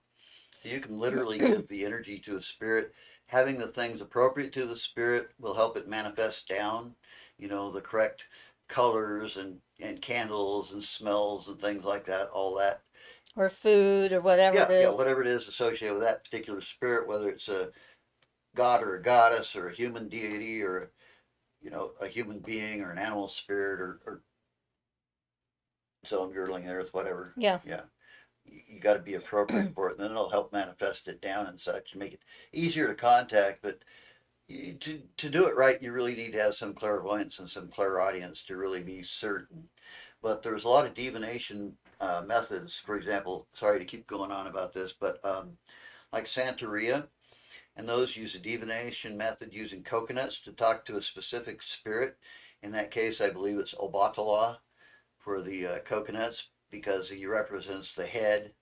So you can literally give the energy to a spirit. Having the things appropriate to the spirit will help it manifest down, you know, the correct colors and candles and smells and things like that, all that. Or food or whatever it Yeah, is. whatever it is associated with that particular spirit, whether it's a god or a goddess or a human deity or, you know, a human being or an animal spirit or so girdling the earth, whatever. Yeah. Yeah. You got to be appropriate for it, and then it'll help manifest it down and such, and make it easier to contact. But to do it right, you really need to have some clairvoyance and some clairaudience to really be certain. But there's a lot of divination methods. For example, sorry to keep going on about this, but like Santeria, and those use a divination method using coconuts to talk to a specific spirit. In that case, I believe it's Obatala for the coconuts because he represents the head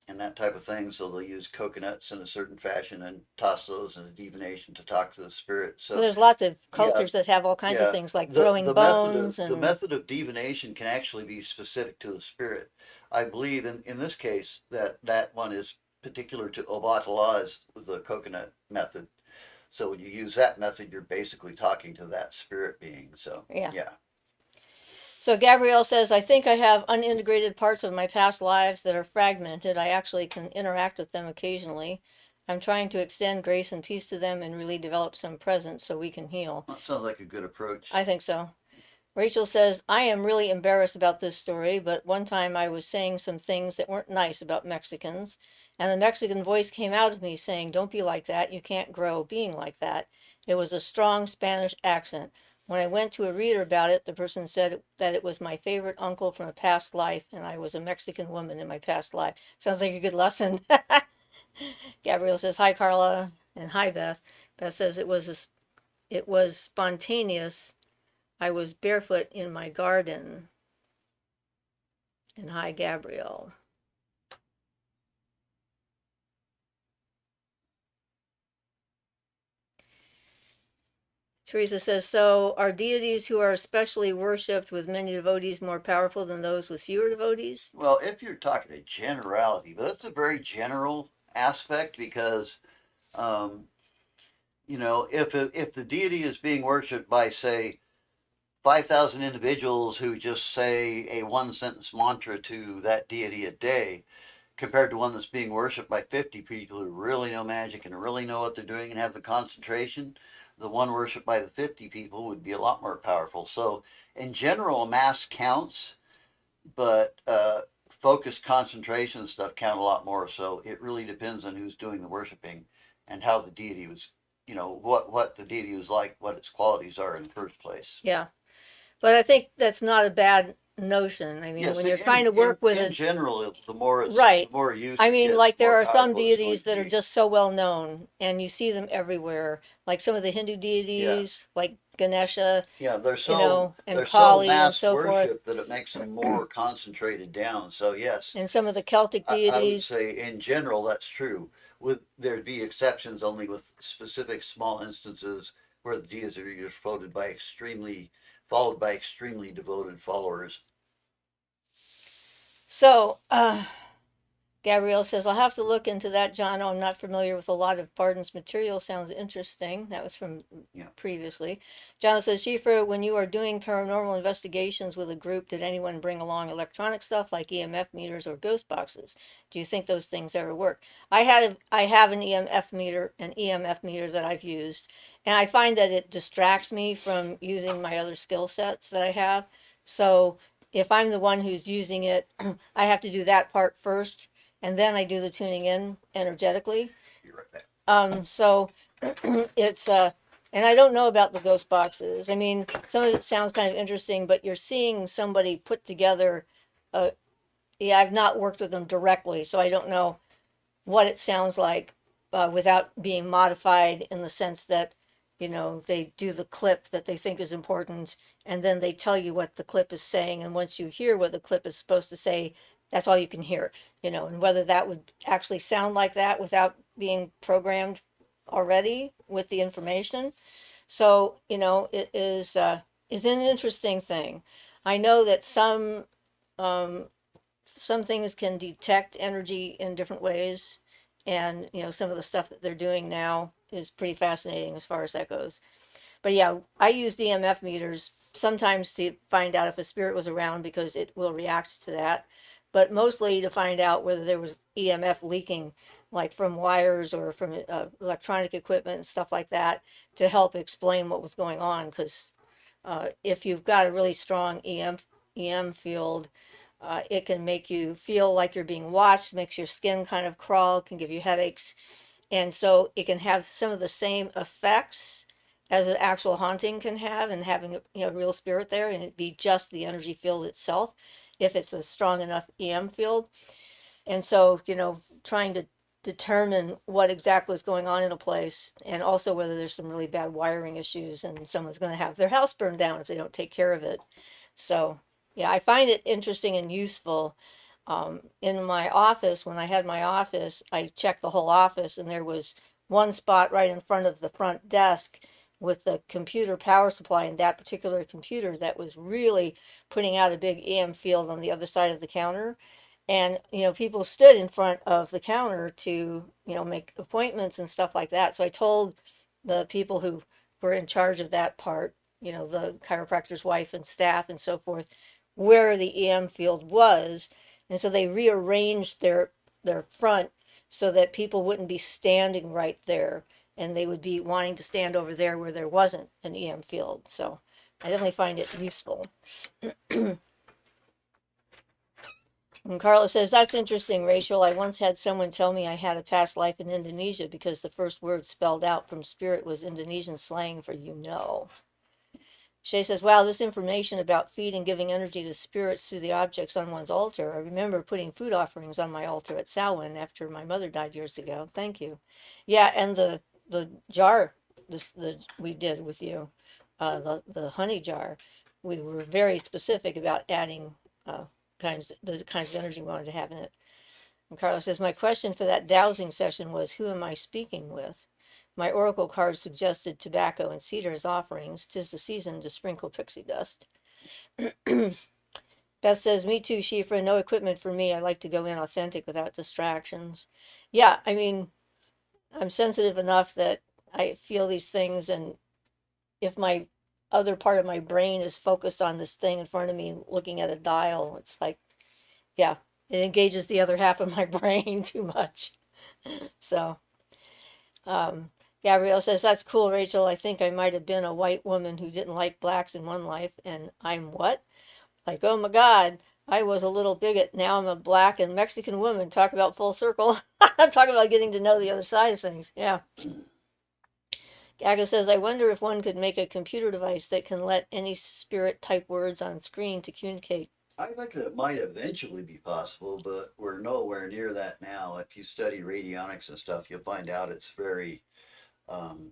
and that type of thing. So they'll use coconuts in a certain fashion and toss those in a divination to talk to the spirit. Well, So there's lots of yeah, cultures that have all kinds of yeah. things like The throwing the method of bones the and method of divination can actually be specific to the spirit. I believe in this case that that one is particular to Obatala is the coconut method. So when you use that method, you're basically talking to that spirit being. So yeah. yeah. So Gabrielle says, I think I have unintegrated parts of my past lives that are fragmented. I actually can interact with them occasionally. I'm trying to extend grace and peace to them and really develop some presence so we can heal. That sounds like a good approach. I think so. Rachel says, I am really embarrassed about this story, but one time I was saying some things that weren't nice about Mexicans, and the Mexican voice came out of me saying, Don't be like that. You can't grow being like that. It was a strong Spanish accent. When I went to a reader about it, the person said that it was my favorite uncle from a past life, and I was a Mexican woman in my past life. Sounds like a good lesson. Gabrielle says, Hi, Carla, and hi, Beth. Beth says, it was spontaneous. I was barefoot in my garden. And hi, Gabrielle. Teresa says, so are deities who are especially worshipped with many devotees more powerful than those with fewer devotees? Well, if you're talking a generality, but that's a very general aspect because, um, you know, if the deity is being worshipped by, say, 5,000 individuals who just say a one sentence mantra to that deity a day, compared to one that's being worshipped by 50 people who really know magic and really know what they're doing and have the concentration, the one worshipped by the 50 people would be a lot more powerful. So, in general, mass counts, but focused concentration and stuff count a lot more. So it really depends on who's doing the worshiping and how the deity was, you know, what the deity was like, what its qualities are in the first place. Yeah, but I think that's not a bad notion. I mean, Yes, when you're trying to work with in it, general, the right. more use I it mean, gets, like the there more are some powerful it's going deities to that are be. just so well known and you see them everywhere. Like some of the Hindu Yeah, deities, like Ganesha, yeah, and they're so Kali and mass so forth, worship that it makes them more concentrated down. So yes, and some of the Celtic I would deities. say in general that's true. With there'd be exceptions only with specific small instances where the deities are just followed by extremely devoted followers. So, Gabrielle says, I'll have to look into that, John. I'm not familiar with a lot of Pardon's material. Sounds interesting. That was from Yeah. previously. John says, Siofra, when you are doing paranormal investigations with a group, did anyone bring along electronic stuff like EMF meters or ghost boxes? Do you think those things ever work? I have an EMF meter that I've used, and I find that it distracts me from using my other skill sets that I have. So if I'm the one who's using it, I have to do that part first and then I do the tuning in energetically. You're right back. So it's And I don't know about the ghost boxes. I mean, some of it sounds kind of interesting, but you're seeing somebody put together. Yeah, I've not worked with them directly, so I don't know what it sounds like without being modified in the sense that, they do the clip that they think is important, and then they tell you what the clip is saying. And once you hear what the clip is supposed to say, that's all you can hear, and whether that would actually sound like that without being programmed already with the information. So, it is an interesting thing. I know that um, some things can detect energy in different ways, and some of the stuff that they're doing now is pretty fascinating as far as that goes. But yeah, I use DMF meters sometimes to find out if a spirit was around because it will react to that, but mostly to find out whether there was EMF leaking, like from wires or from electronic equipment and stuff like that, to help explain what was going on. Because if you've got a really strong EM field, it can make you feel like you're being watched, makes your skin kind of crawl, can give you headaches. And so it can have some of the same effects as an actual haunting can have, and having a real spirit there, and it be just the energy field itself if it's a strong enough EM field. And so, trying to determine what exactly is going on in a place, and also whether there's some really bad wiring issues and someone's going to have their house burned down if they don't take care of it. So, yeah, I find it interesting and useful. In my office, when I had my office, I checked the whole office, and there was one spot right in front of the front desk with the computer power supply in that particular computer that was really putting out a big EM field on the other side of the counter. And people stood in front of the counter to make appointments and stuff like that. So I told the people who were in charge of that part, the chiropractor's wife and staff and so forth, where the EM field was. And so they rearranged their front so that people wouldn't be standing right there, and they would be wanting to stand over there where there wasn't an EM field. So I definitely find it useful. And Carla says, that's interesting, Rachel. I once had someone tell me I had a past life in Indonesia because the first word spelled out from spirit was Indonesian slang for you know. Shay says, wow, this information about feed and giving energy to spirits through the objects on one's altar. I remember putting food offerings on my altar at Samhain after my mother died years ago. Thank you. Yeah, and the jar we did with you, the honey jar, we were very specific about adding the kinds of energy we wanted to have in it. And Carlos says, my question for that dowsing session was, who am I speaking with? My oracle card suggested tobacco and cedar as offerings. 'Tis the season to sprinkle pixie dust. Beth says, me too, Siofra. No equipment for me. I like to go in authentic without distractions. Yeah, I mean, I'm sensitive enough that I feel these things, and if my other part of my brain is focused on this thing in front of me looking at a dial, it's like, yeah, it engages the other half of my brain too much. So, um, Gabrielle says, that's cool, Rachel. I think I might have been a white woman who didn't like blacks in one life, and I'm what? Like, oh my God, I was a little bigot. Now I'm a black and Mexican woman. Talk about full circle. Talk about getting to know the other side of things. Yeah. Gaga says, I wonder if one could make a computer device that can let any spirit type words on screen to communicate. I think that might eventually be possible, but we're nowhere near that now. If you study radionics and stuff, you'll find out it's um,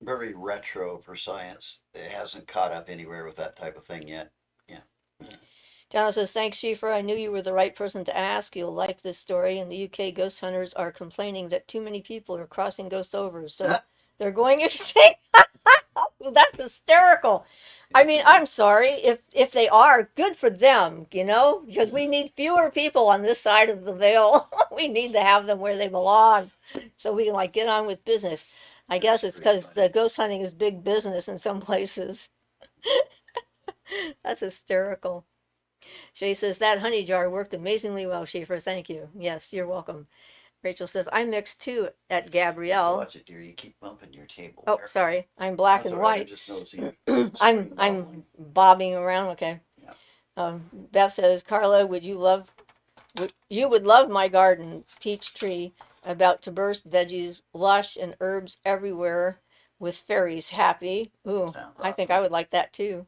very retro for science. It hasn't caught up anywhere with that type of thing yet. Yeah. Donna says, thanks, Schieffer. I knew you were the right person to ask. You'll like this story. In the UK, ghost hunters are complaining that too many people are crossing ghost over, so they're going extinct. That's hysterical. I mean, I'm sorry if they are, good for them, because we need fewer people on this side of the veil. We need to have them where they belong, so we can get on with business. I guess it's because the ghost hunting is big business in some places. That's hysterical. Shay says, that honey jar worked amazingly well, Schaefer. Thank you. Yes, you're welcome. Rachel says, I mixed too at Gabrielle. Watch it, dear. You keep bumping your table. Oh, sorry. I'm black That's and right. I'm white. just noticing. I'm bobbing around. Okay. Yeah. Beth says, Carla, you would love my garden, peach tree, about to burst, veggies, lush, and herbs everywhere. with fairies happy. Ooh, Sounds I think I awesome. would like that too.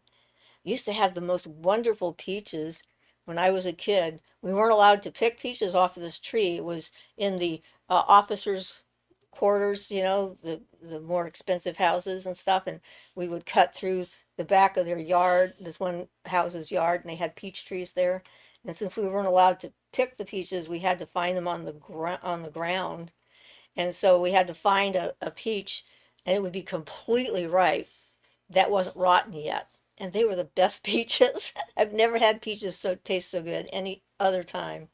Used to have the most wonderful peaches when I was a kid. We weren't allowed to pick peaches off of this tree. It was in the officers' quarters, the more expensive houses and stuff, and we would cut through the back of their yard, this one house's yard, and they had peach trees there. And since we weren't allowed to pick the peaches, we had to find them on the ground. And so we had to find a peach, and it would be completely ripe that wasn't rotten yet. And they were the best peaches. I've never had peaches so taste so good any other time.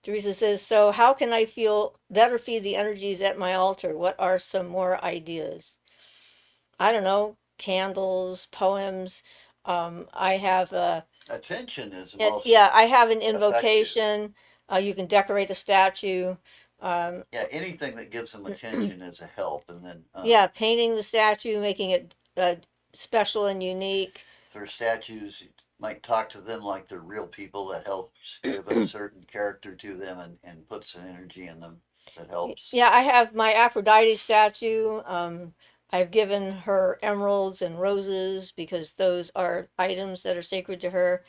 Teresa says, so how can I feel better feed the energies at my altar? What are some more ideas? I don't know, candles, poems. I have Attention is the most yeah, I have an effective. invocation. You can decorate a statue. Um, Yeah, anything that gives them attention is a help. And then yeah, painting the statue, making it special and unique. for statues, you might talk to them like they're real people. That helps give a certain character to them and puts an energy in them that helps. Yeah, I have my Aphrodite statue. I've given her emeralds and roses because those are items that are sacred to her.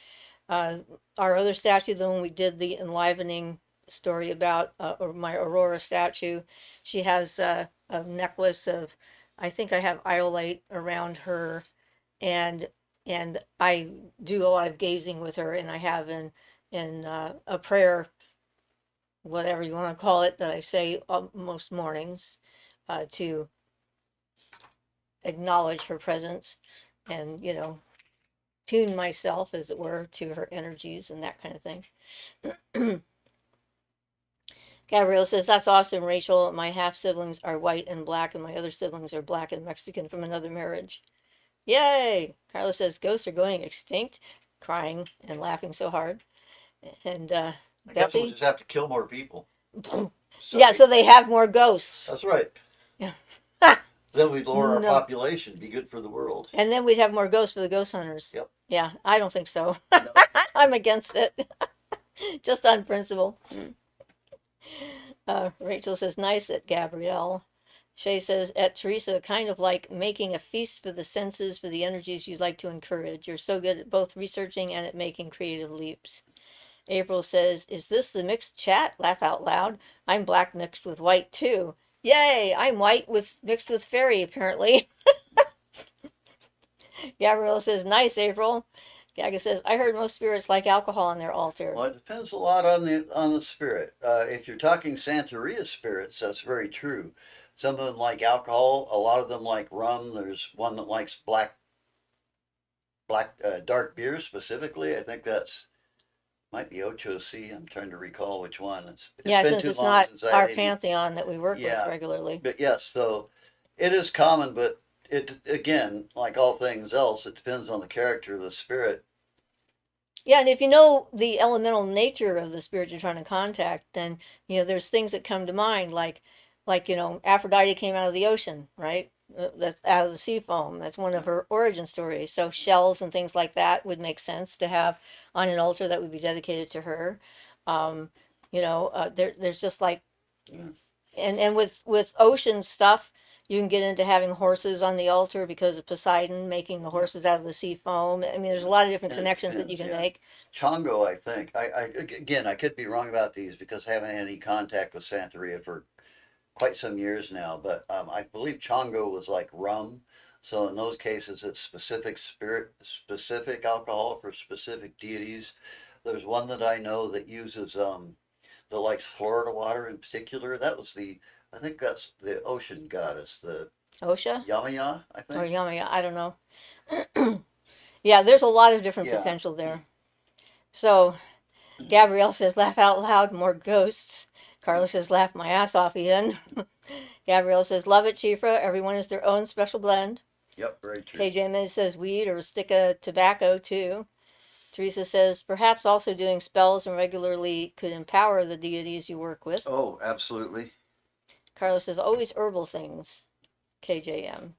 Uh, our other statue, the one we did the enlivening story about, or my Aurora statue, she has a necklace of, I think I have iolite around her, and I do a lot of gazing with her, and I have in a prayer, whatever you want to call it, that I say most mornings to acknowledge her presence and, tune myself, as it were, to her energies and that kind of thing. Gabrielle says, that's awesome, Rachel. My half siblings are white and black, and my other siblings are black and Mexican from another marriage. Yay! Carla says, ghosts are going extinct, crying and laughing so hard. And I guess we'll Bethany, just have to kill more people. yeah, Sorry. so they have more ghosts. That's right. Yeah. Then we'd lower our No. population, be good for the world. And then we'd have more ghosts for the ghost hunters. Yep. Yeah, I don't think so. No. I'm against it, just on principle. Rachel says, nice at Gabrielle. Shay says, at Teresa, kind of like making a feast for the senses for the energies you'd like to encourage. You're so good at both researching and at making creative leaps. April says, is this the mixed chat? Laugh out loud. I'm black mixed with white too. Yay! I'm white with mixed with fairy, apparently. Gabrielle says, nice, April. Gaga says, I heard most spirits like alcohol on their altar. Well, it depends a lot on the spirit. If you're talking Santeria spirits, that's very true. Some of them like alcohol. A lot of them like rum. There's one that likes dark beer specifically. I think that's might be Ocho C. I'm trying to recall which one. It's Yeah, been since too it's long not since I our had any. pantheon that we work with Yeah, regularly. but yes. So it is common, but it again, like all things else, it depends on the character of the spirit. Yeah, and if you know the elemental nature of the spirit you're trying to contact, then there's things that come to mind, like Aphrodite came out of the ocean, right? That's out of the sea foam. That's one of her origin stories. So shells and things like that would make sense to have on an altar that would be dedicated to her. Um, there's just like, Yeah. and with ocean stuff, you can get into having horses on the altar because of Poseidon making the Yeah. horses out of the sea foam. I mean, there's a lot of different And it connections that you depends, can yeah. make. Chongo, I think. Again, I could be wrong about these because I haven't had any contact with Santeria for quite some years now. But I believe Chongo was like rum. So in those cases, it's specific spirit, specific alcohol for specific deities. There's one that I know that uses that likes Florida water in particular. I think that's the ocean goddess, the OSHA Yamaya, I or think. Yama, I don't know. Yeah, there's a lot of different Yeah. potential there. So Gabrielle says, laugh out loud, more ghosts. Carla says, laugh my ass off, Ian. Gabrielle says, love it, Chifra. Everyone is their own special blend. Yep, very true. KJ says, weed or a stick of tobacco, too. Teresa says, perhaps also doing spells and regularly could empower the deities you work with. Oh, absolutely. Carla says, always herbal things. KJM.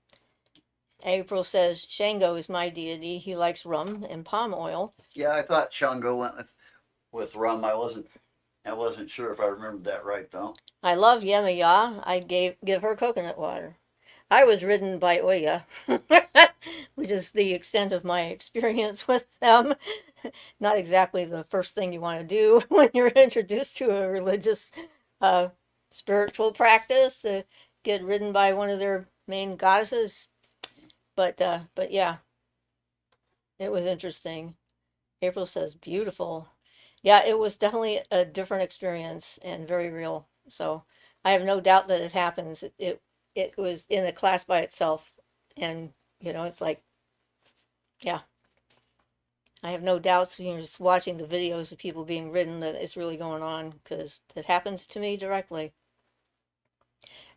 April says, Shango is my deity. He likes rum and palm oil. Yeah, I thought Shango went with rum. I wasn't sure if I remembered that right though. I love Yemaya. I give her coconut water. I was ridden by Oya, which is the extent of my experience with them. Not exactly the first thing you want to do when you're introduced to a religious, uh, spiritual practice, to get ridden by one of their main goddesses. But yeah, it was interesting. April says beautiful. Yeah, it was definitely a different experience and very real. So I have no doubt that it happens. It was in a class by itself, and it's like, yeah, I have no doubts. Just watching the videos of people being ridden, that it's really going on, because it happens to me directly.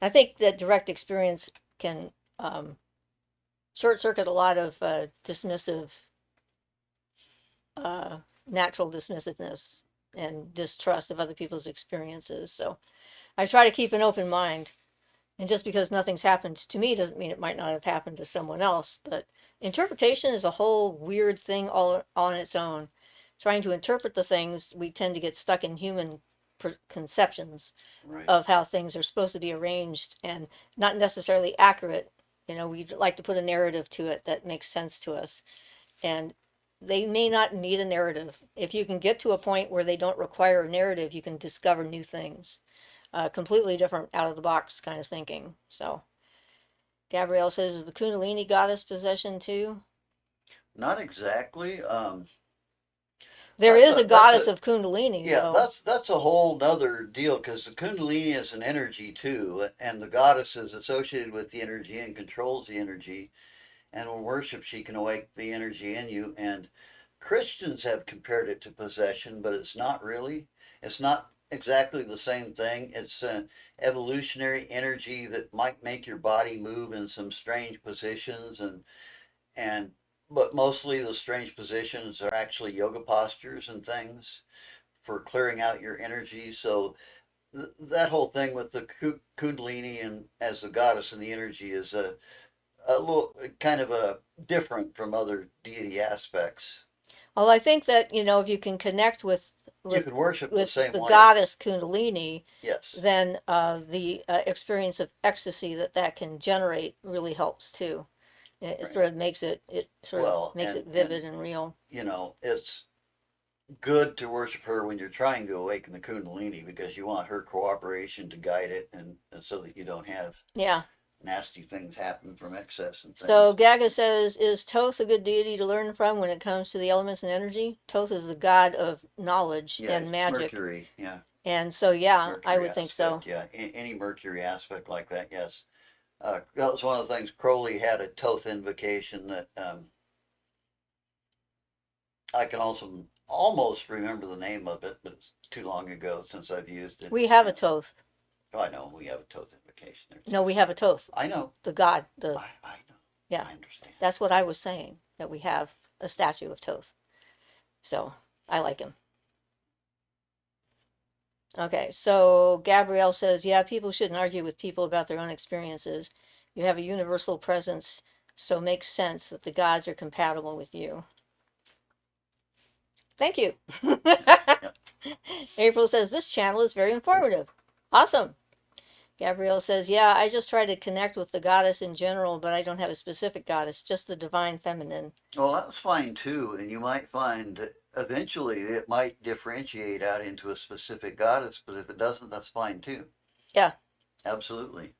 I think that direct experience can, um, short circuit a lot of dismissive, uh, natural dismissiveness and distrust of other people's experiences. So I try to keep an open mind. And just because nothing's happened to me doesn't mean it might not have happened to someone else. But interpretation is a whole weird thing all on its own. Trying to interpret the things, we tend to get stuck in human conceptions Right. of how things are supposed to be arranged, and not necessarily accurate. We like to put a narrative to it that makes sense to us. And they may not need a narrative. If you can get to a point where they don't require a narrative, you can discover new things, completely different, out of the box kind of thinking. So Gabrielle says, is the Kundalini goddess possession too? Not exactly. There That's is a a that's goddess a of Kundalini, Yeah, though. that's a whole nother deal because the Kundalini is an energy too, and the goddess is associated with the energy and controls the energy. And when worship, she can awake the energy in you. And Christians have compared it to possession, but it's not really. It's not exactly the same thing. It's an evolutionary energy that might make your body move in some strange positions, and but mostly the strange positions are actually yoga postures and things for clearing out your energy. So that whole thing with the Kundalini and as the goddess and the energy is a little kind of a different from other deity aspects. Well, I think that, if you can connect with You with could worship the with same the way. goddess Kundalini, Yes. then the experience of ecstasy that can generate really helps too. It Right. sort of Well, makes it and vivid and real. it's good to worship her when you're trying to awaken the Kundalini because you want her cooperation to guide it and so that you don't have Yeah. nasty things happen from excess and So things. Gaga says, is Toth a good deity to learn from when it comes to the elements and energy? Toth is the god of knowledge Yeah, and magic. Mercury. Yeah, And so, yeah, I Mercury would think so. aspect. Yeah, any Mercury aspect like that. Yes. That was one of the things Crowley had a Toth invocation that I can also almost remember the name of it, but it's too long ago since I've used it. We have a And Toth. oh, I know we have a Toth invocation there No, too. we So have a Toth. I know, The god, I know, yeah, I understand. that's what I was saying, that we have a statue of Toth. So I like him. Okay, so Gabrielle says, yeah, people shouldn't argue with people about their own experiences. You have a universal presence, so it makes sense that the gods are compatible with you. Thank you. Yep. April says, this channel is very informative. Awesome. Gabrielle says, yeah, I just try to connect with the goddess in general, but I don't have a specific goddess, just the divine feminine. Well, that's fine too, and you might find that eventually it might differentiate out into a specific goddess, but if it doesn't, that's fine too. Yeah. Absolutely.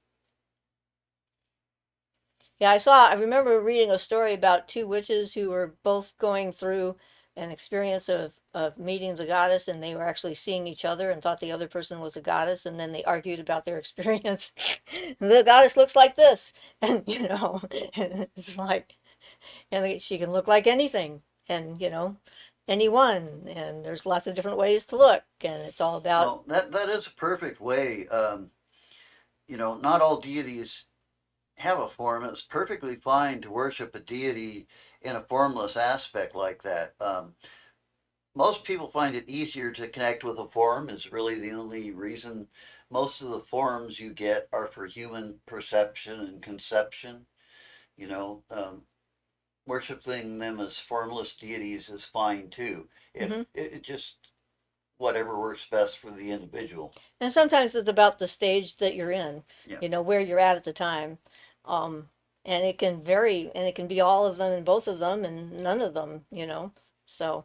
Yeah, I remember reading a story about two witches who were both going through an experience of meeting the goddess, and they were actually seeing each other and thought the other person was a goddess, and then they argued about their experience. The goddess looks like this, and it's like, and she can look like anything, and anyone, and there's lots of different ways to look, and it's all about. Well, that is a perfect way. Not all deities have a form. It's perfectly fine to worship a deity in a formless aspect like that. Most people find it easier to connect with a form is really the only reason. Most of the forms you get are for human perception and conception. You know, worshiping them as formless deities is fine too. If Hmm. it just whatever works best for the individual. And sometimes it's about the stage that you're in, Yeah. where you're at the time. Um, and it can vary, and it can be all of them and both of them and none of them, you know. So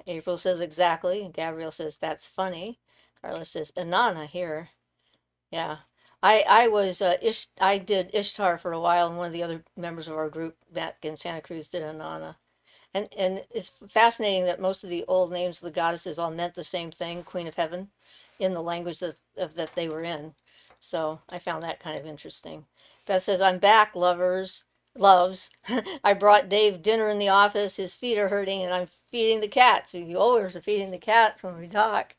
April says exactly, and Gabrielle says that's funny. Carla says Inanna here. Yeah. I was I did Ishtar for a while, and one of the other members of our group back in Santa Cruz did Inanna. And it's fascinating that most of the old names of the goddesses all meant the same thing, Queen of Heaven, in the language that they were in. So I found that kind of interesting. Beth says, I'm back, lovers, loves. I brought Dave dinner in the office. His feet are hurting, and I'm feeding the cats. You always are feeding the cats when we talk.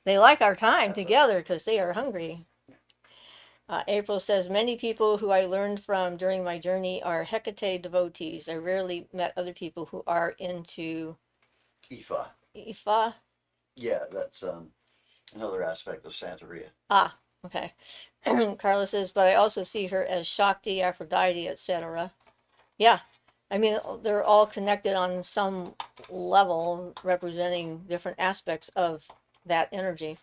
They like our time together because they are hungry. April says, many people who I learned from during my journey are Hecate devotees. I rarely met other people who are into Ifa. Ifa. Yeah, that's another aspect of Santeria. Ah, okay. Carla says, but I also see her as Shakti, Aphrodite, etc. Yeah, I mean, they're all connected on some level, representing different aspects of that energy.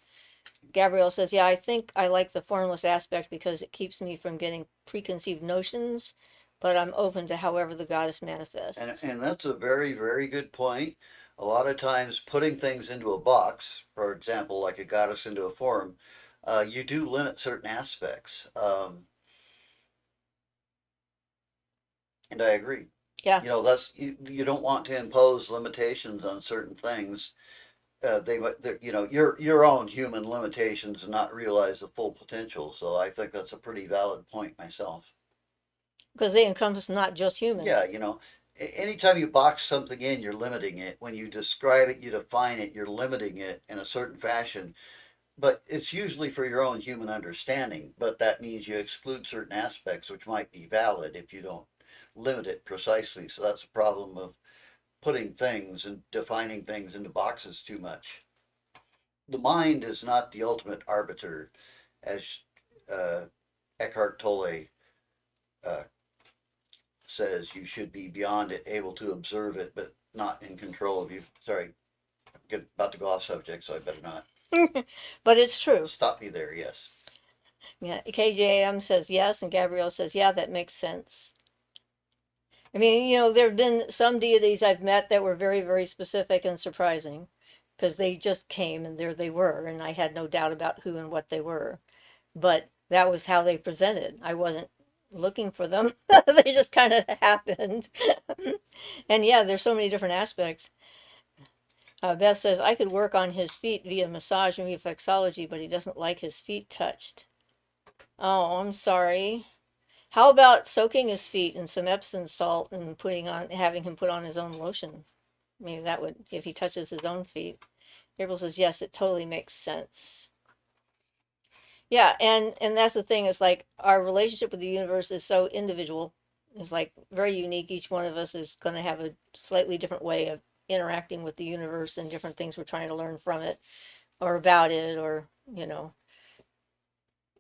Gabrielle says, yeah, I think I like the formless aspect because it keeps me from getting preconceived notions, but I'm open to however the goddess manifests. And that's a very, very good point. A lot of times, putting things into a box, for example, like a goddess into a form, you do limit certain aspects. And I agree. Yeah, You know, that's you don't want to impose limitations on certain things. You know, your own human limitations and not realize the full potential. So I think that's a pretty valid point myself. because they encompass not just Yeah, humans. you know, anytime you box something in, you're limiting it. When you describe it, you define it, you're limiting it in a certain fashion. But it's usually for your own human understanding. But that means you exclude certain aspects which might be valid if you don't limit it precisely. So that's a problem of putting things and defining things into boxes too much. The mind is not the ultimate arbiter, as uh, Eckhart Tolle uh, says. You should be beyond it, able to observe it, but not in control of you. Sorry, I'm about to go off subject, so I better not. But it's true. Stop me there, yes. Yeah, KJM says yes, and Gabrielle says, yeah, that makes sense. I mean, you know, there have been some deities I've met that were very, very specific and surprising because they just came and there they were, and I had no doubt about who and what they were. But that was how they presented. I wasn't looking for them, they just kind of happened. And yeah, there's so many different aspects. Beth says, I could work on his feet via massage and reflexology, but he doesn't like his feet touched. Oh, I'm sorry. How about soaking his feet in some Epsom salt and having him put on his own lotion? Maybe that would, if he touches his own feet. April says, yes, it totally makes sense. Yeah, and that's the thing, is like our relationship with the universe is so individual. It's like very unique. Each one of us is going to have a slightly different way of interacting with the universe and different things we're trying to learn from it or about it, or, you know,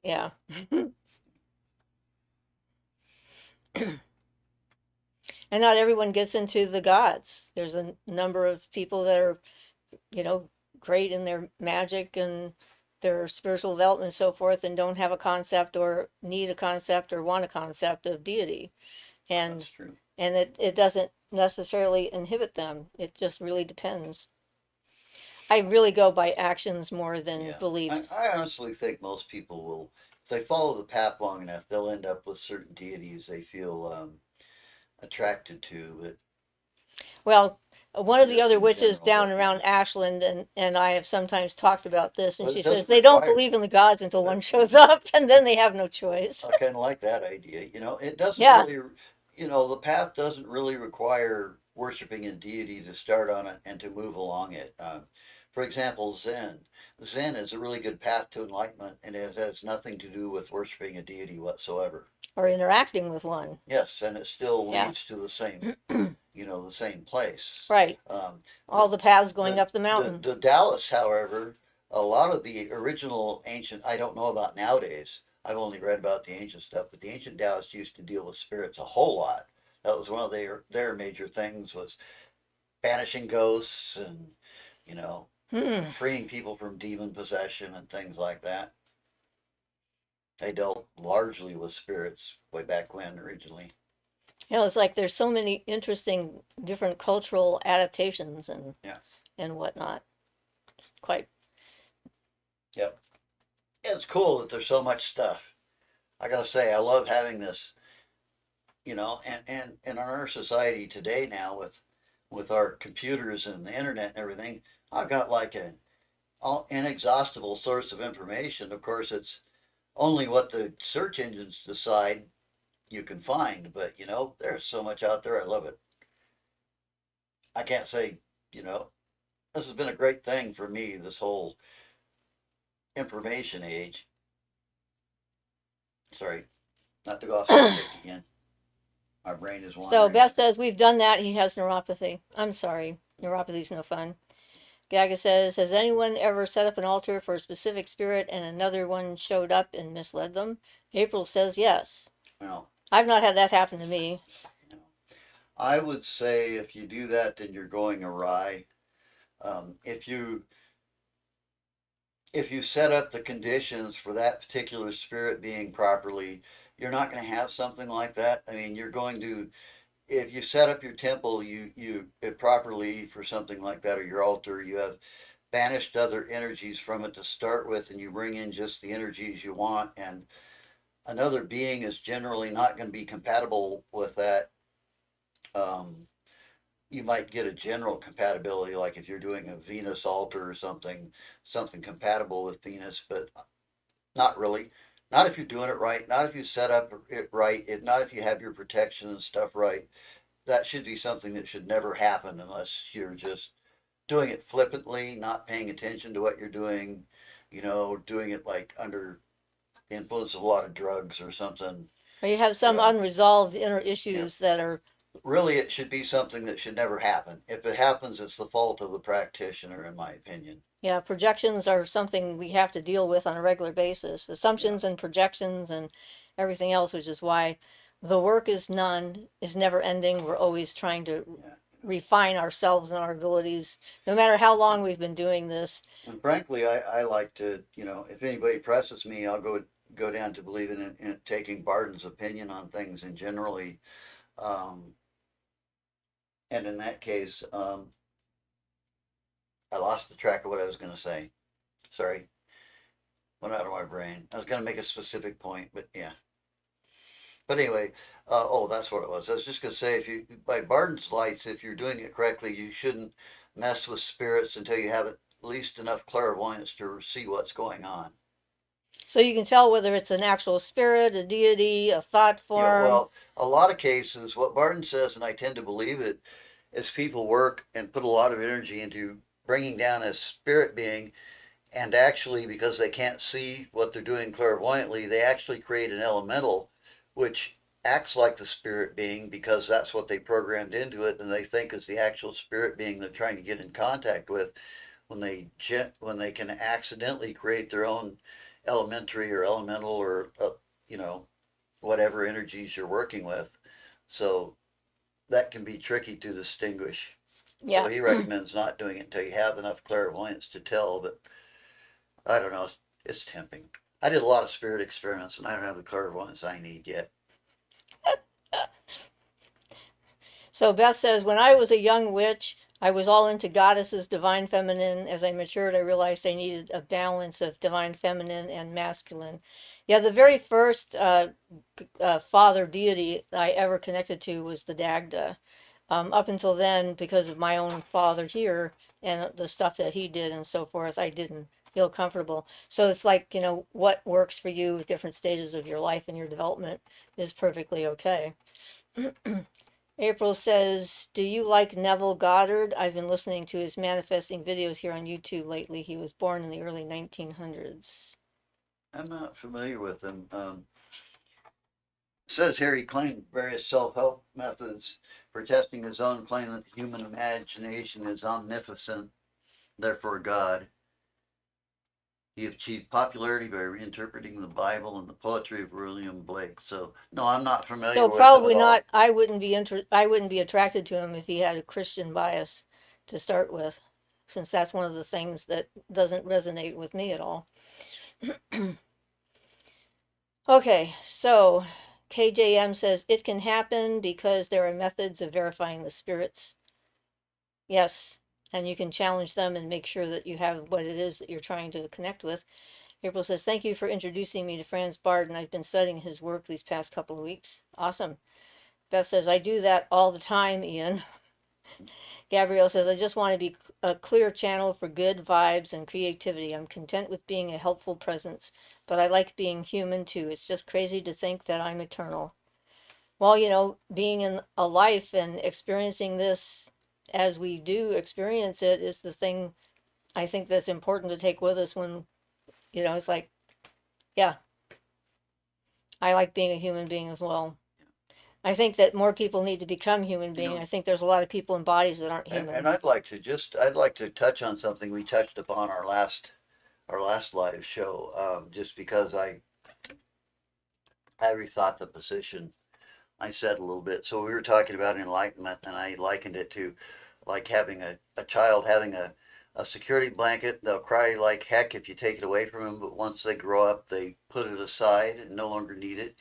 yeah. And not everyone gets into the gods. There's a number of people that are, you know, great in their magic and their spiritual development and so forth, and don't have a concept or need a concept or want a concept of deity. And That's true. it doesn't necessarily inhibit them. It just really depends. I really go by actions more than Yeah. beliefs. I honestly think most people will, if they follow the path long enough, they'll end up with certain deities they feel attracted to. But Well, one of the just other in witches general, down but around Ashland and I have sometimes talked about this, and but she it says doesn't they don't require. believe in the gods until But one shows up, and then they have no choice. I kind of like that idea. You know, it doesn't Yeah, really, you know, the path doesn't really require worshiping a deity to start on it and to move along it. For example, Zen. Zen is a really good path to enlightenment, and it has nothing to do with worshiping a deity whatsoever. or interacting with one. Yes, and it still Yeah, leads to the same, you know, the same place. right. Um, All the the paths going the up the mountain. the Taoists, however, a lot of the original ancient, I don't know about nowadays. I've only read about the ancient stuff, but the ancient Taoists used to deal with spirits a whole lot. That was one of their major things, was banishing ghosts and, you know, Hmm. freeing people from demon possession and things like that. They dealt largely with spirits way back when originally. It's like there's so many interesting different cultural adaptations Yeah. and whatnot. Quite. Yep. It's cool that there's so much stuff. I gotta say, I love having this, and in our society today now with our computers and the internet and everything, I've got like an inexhaustible source of information. Of course, it's only what the search engines decide you can find, but there's so much out there. I love it. I can't say, you know, this has been a great thing for me, this whole information age. Sorry, not to go off subject again. My brain is So wandering. Beth says we've done that. He has neuropathy. I'm sorry. Neuropathy's no fun. Gaga says, has anyone ever set up an altar for a specific spirit and another one showed up and misled them? April says yes. Well, I've not had that happen to me. you know, I would say if you do that, then you're going awry. If you set up the conditions for that particular spirit being properly, you're not going to have something like that. I mean, you're going to if you set up your temple, you it properly for something like that, or your altar, you have banished other energies from it to start with, and you bring in just the energies you want, and another being is generally not going to be compatible with that. Um, you might get a general compatibility, like if you're doing a Venus altar or something compatible with Venus, but not really. Not if you're doing it right. Not if you set up it right. Not if you have your protection and stuff right. That should be something that should never happen unless you're just doing it flippantly, not paying attention to what you're doing, doing it like under the influence of a lot of drugs or something. Or you have some Yeah. unresolved inner Yeah. issues that are, Really, it should be something that should never happen. If it happens, it's the fault of the practitioner, in my opinion. yeah, projections are something we have to deal with on a regular basis. Yeah. Assumptions and projections and everything else, which is why the work is never ending. We're always trying to Yeah. refine ourselves and our abilities, no matter how long we've been doing this. And frankly, I like to, if anybody presses me, I'll go down to believing in taking Barton's opinion on things and generally. Um, and in that case, I lost the track of what I was going to say. Sorry, went out of my brain. I was going to make a specific point, but yeah. But anyway, oh, that's what it was. I was just going to say, if you by Barton's lights, if you're doing it correctly, you shouldn't mess with spirits until you have at least enough clairvoyance to see what's going on. So you can tell whether it's an actual spirit, a deity, a thought Yeah, form. well, a lot of cases, what Barton says, and I tend to believe it, is people work and put a lot of energy into bringing down a spirit being, and actually, because they can't see what they're doing clairvoyantly, they actually create an elemental which acts like the spirit being because that's what they programmed into it, and they think is the actual spirit being they're trying to get in contact with when they can accidentally create their own elementary or elemental or you know whatever energies you're working with. So that can be tricky to distinguish. So Yeah. he recommends not doing it until you have enough clairvoyance to tell, but I don't know. It's tempting. I did a lot of spirit experiments and I don't have the clairvoyance I need yet. So Beth says, when I was a young witch, I was all into goddesses, divine feminine. As I matured, I realized I needed a balance of divine feminine and masculine. Yeah, the very first father deity I ever connected to was the Dagda. Up until then, because of my own father here and the stuff that he did and so forth, I didn't feel comfortable. So it's like, what works for you at different stages of your life and your development is perfectly okay. April says, do you like Neville Goddard? I've been listening to his manifesting videos here on YouTube lately. He was born in the early 1900s. I'm not familiar with them. It says here he claimed various self-help methods for testing his own claim that the human imagination is omnipotent, therefore God. He achieved popularity by reinterpreting the Bible and the poetry of William Blake. So no, I'm not familiar So with him at probably not. all. I wouldn't be attracted to him if he had a Christian bias to start with, since that's one of the things that doesn't resonate with me at all. Okay, so KJM says it can happen because there are methods of verifying the spirits. Yes, and you can challenge them and make sure that you have what it is that you're trying to connect with. April says, thank you for introducing me to Franz Barden. I've been studying his work these past couple of weeks. Awesome. Beth says, I do that all the time, Ian. Gabrielle says, I just want to be a clear channel for good vibes and creativity. I'm content with being a helpful presence, but I like being human too. It's just crazy to think that I'm eternal. Well, being in a life and experiencing this as we do experience it is the thing I think that's important to take with us when, it's like, yeah, I like being a human being as well. I think that more people need to become human You being. know, I think there's a lot of people in bodies that aren't and human. I'd like to touch on something we touched upon our last live show, just because I rethought the position I said a little bit. So we were talking about enlightenment, and I likened it to like having a child having a security blanket. They'll cry like heck if you take it away from them, but once they grow up, they put it aside and no longer need it.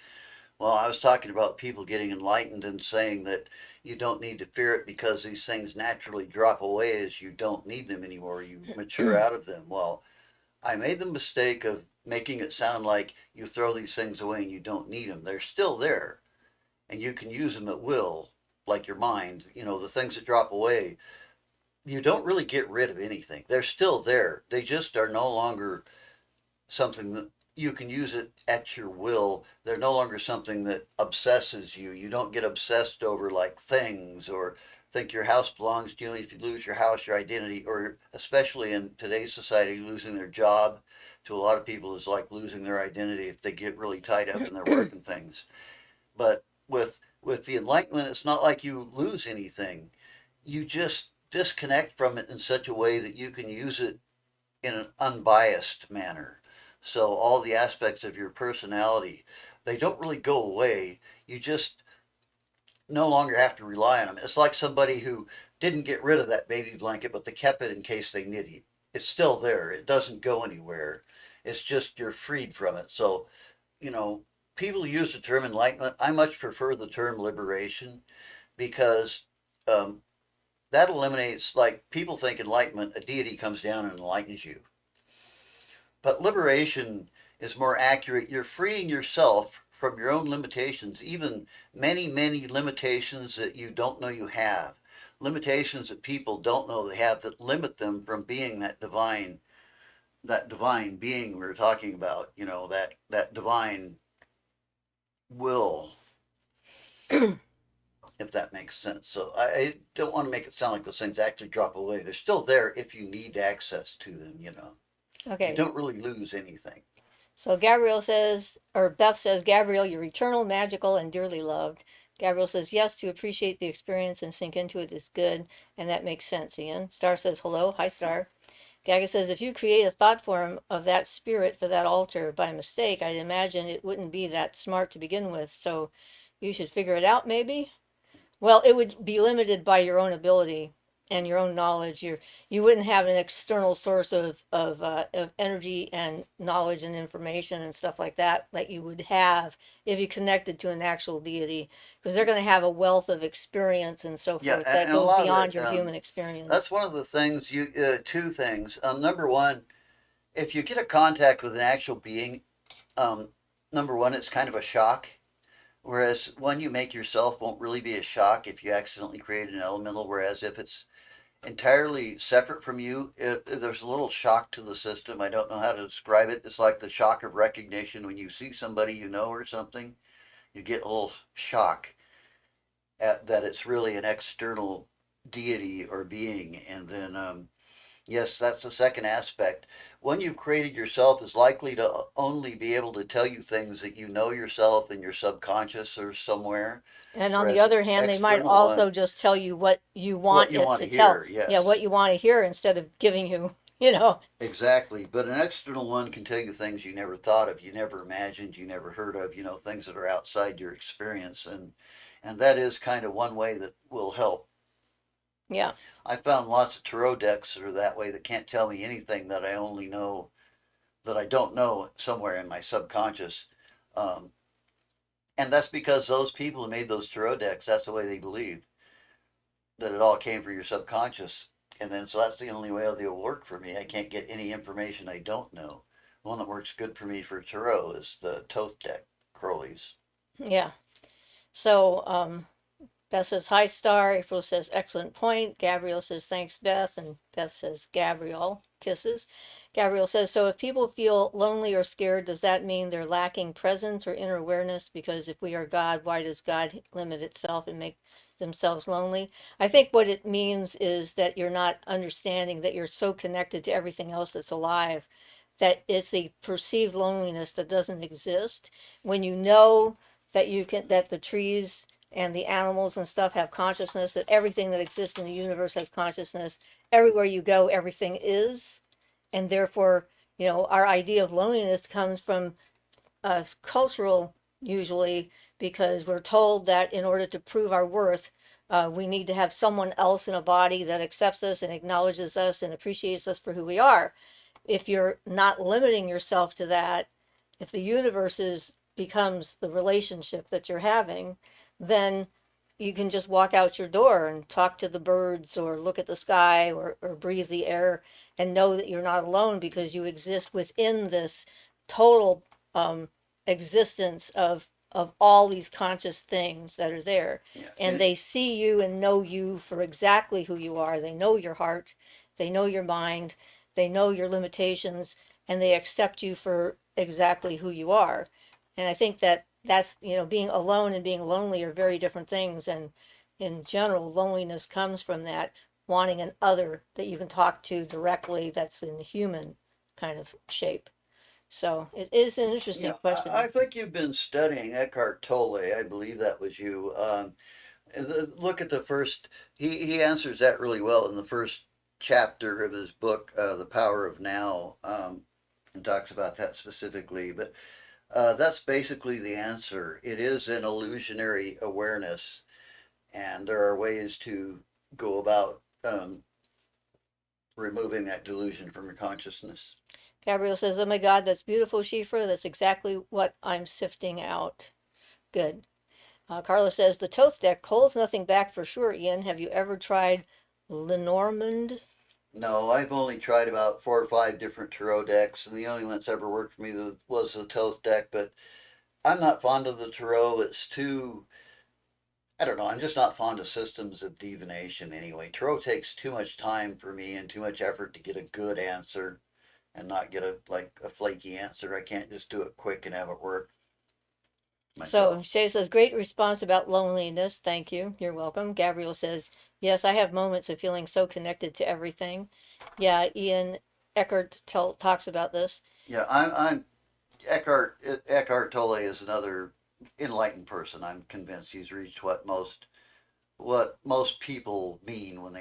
Well, I was talking about people getting enlightened and saying that you don't need to fear it because these things naturally drop away as you don't need them anymore. You mature out of them. Well, I made the mistake of making it sound like you throw these things away and you don't need them. They're still there and you can use them at will, like your mind, the things that drop away. You don't really get rid of anything. They're still there. They just are no longer something that you can use it at your will. They're no longer something that obsesses you. You don't get obsessed over like things or think your house belongs to you. If you lose your house, your identity, or especially in today's society, losing their job to a lot of people is like losing their identity if they get really tied up in their work and things. But with the enlightenment, it's not like you lose anything. You just disconnect from it in such a way that you can use it in an unbiased manner. So all the aspects of your personality, they don't really go away. You just no longer have to rely on them. It's like somebody who didn't get rid of that baby blanket, but they kept it in case they need it. It's still there. It doesn't go anywhere. It's just you're freed from it. So, you know, people use the term enlightenment. I much prefer the term liberation because um, that eliminates, like, people think enlightenment, a deity comes down and enlightens you. But liberation is more accurate. You're freeing yourself from your own limitations, even many, many limitations that you don't know you have. Limitations that people don't know they have that limit them from being that divine being we were talking about, that divine will, if that makes sense. So I don't want to make it sound like those things actually drop away. They're still there if you need access to them. You Okay, don't really lose anything. so Gabrielle says, or Beth says, Gabrielle, you're eternal, magical, and dearly loved. Gabrielle says, yes, to appreciate the experience and sink into it is good, and that makes sense, Ian. Star says, hello. Hi, Star. Gaga says, if you create a thought form of that spirit for that altar by mistake, I'd imagine it wouldn't be that smart to begin with, so you should figure it out, maybe? Well, it would be limited by your own ability and your own knowledge. You wouldn't have an external source of energy and knowledge and information and stuff like that you would have if you connected to an actual deity, because they're going to have a wealth of experience and so Yeah, forth that and a goes lot of beyond it. your human experience. That's one of the things. Two things. Number one, if you get a contact with an actual being, um, number one, it's kind of a shock. Whereas one you make yourself won't really be a shock if you accidentally create an elemental. Whereas if it's entirely separate from you, there's a little shock to the system. I don't know how to describe it. It's like the shock of recognition when you see somebody you know or something. You get a little shock at that it's really an external deity or being, and then yes, that's the second aspect. One you've created yourself is likely to only be able to tell you things that you know yourself in your subconscious or somewhere, And on the whereas the other hand, they might external one, also just tell you what you what want you it want to to tell. hear, Yeah, yes, what you want to hear instead of giving you. exactly. But an external one can tell you things you never thought of, you never imagined, you never heard of, things that are outside your experience, and that is kind of one way that will help. Yeah. I found lots of tarot decks that are that way that can't tell me anything that I only know that I don't know somewhere in my subconscious. Um, and that's because those people who made those tarot decks, that's the way they believe, that it all came from your subconscious. And then, so that's the only way it'll work for me. I can't get any information I don't know. One that works good for me for tarot is the Toth deck, Crowley's. Yeah. So, Beth says, hi, Star. April says, excellent point. Gabrielle says, thanks, Beth. And Beth says, Gabrielle, kisses. Gabrielle says, so if people feel lonely or scared, does that mean they're lacking presence or inner awareness? Because if we are God, why does God limit itself and make themselves lonely? I think what it means is that you're not understanding that you're so connected to everything else that's alive that it's the perceived loneliness that doesn't exist. When you know that you can, that the trees and the animals and stuff have consciousness, that everything that exists in the universe has consciousness. Everywhere you go, everything is. And therefore, our idea of loneliness comes from cultural, usually, because we're told that in order to prove our worth, we need to have someone else in a body that accepts us and acknowledges us and appreciates us for who we are. If you're not limiting yourself to that, if the universe becomes the relationship that you're having, then you can just walk out your door and talk to the birds or look at the sky or breathe the air and know that you're not alone because you exist within this total um, existence of all these conscious things that are there. Yeah. And they see you and know you for exactly who you are. They know your heart, they know your mind, they know your limitations, and they accept you for exactly who you are. And I think that that's, being alone and being lonely are very different things. And in general, loneliness comes from that wanting an other that you can talk to directly that's in human kind of shape. So it is an interesting Yeah, I question. think you've been studying Eckhart Tolle. I believe that was you. Look at the first. He answers that really well in the first chapter of his book, "The Power of Now," and talks about that specifically. But that's basically the answer. It is an illusionary awareness, and there are ways to go about removing that delusion from your consciousness. Gabrielle says, oh my God, that's beautiful, Siofra. That's exactly what I'm sifting out. Good. Carla says, the Toth deck holds nothing back for sure, Ian. Have you ever tried Lenormand? No, I've only tried about 4 or 5 different tarot decks, and the only one that's ever worked for me was the Toth deck. But I'm not fond of the tarot. It's too, I don't know, I'm just not fond of systems of divination anyway. Tarot takes too much time for me and too much effort to get a good answer and not get a flaky answer. I can't just do it quick and have it work So myself. Shay says, great response about loneliness. Thank you. You're welcome. Gabrielle says, yes, I have moments of feeling so connected to everything. Yeah, Ian Eckert talks about this. Yeah, I'm Eckhart Tolle is another enlightened person. I'm convinced he's reached what most people mean when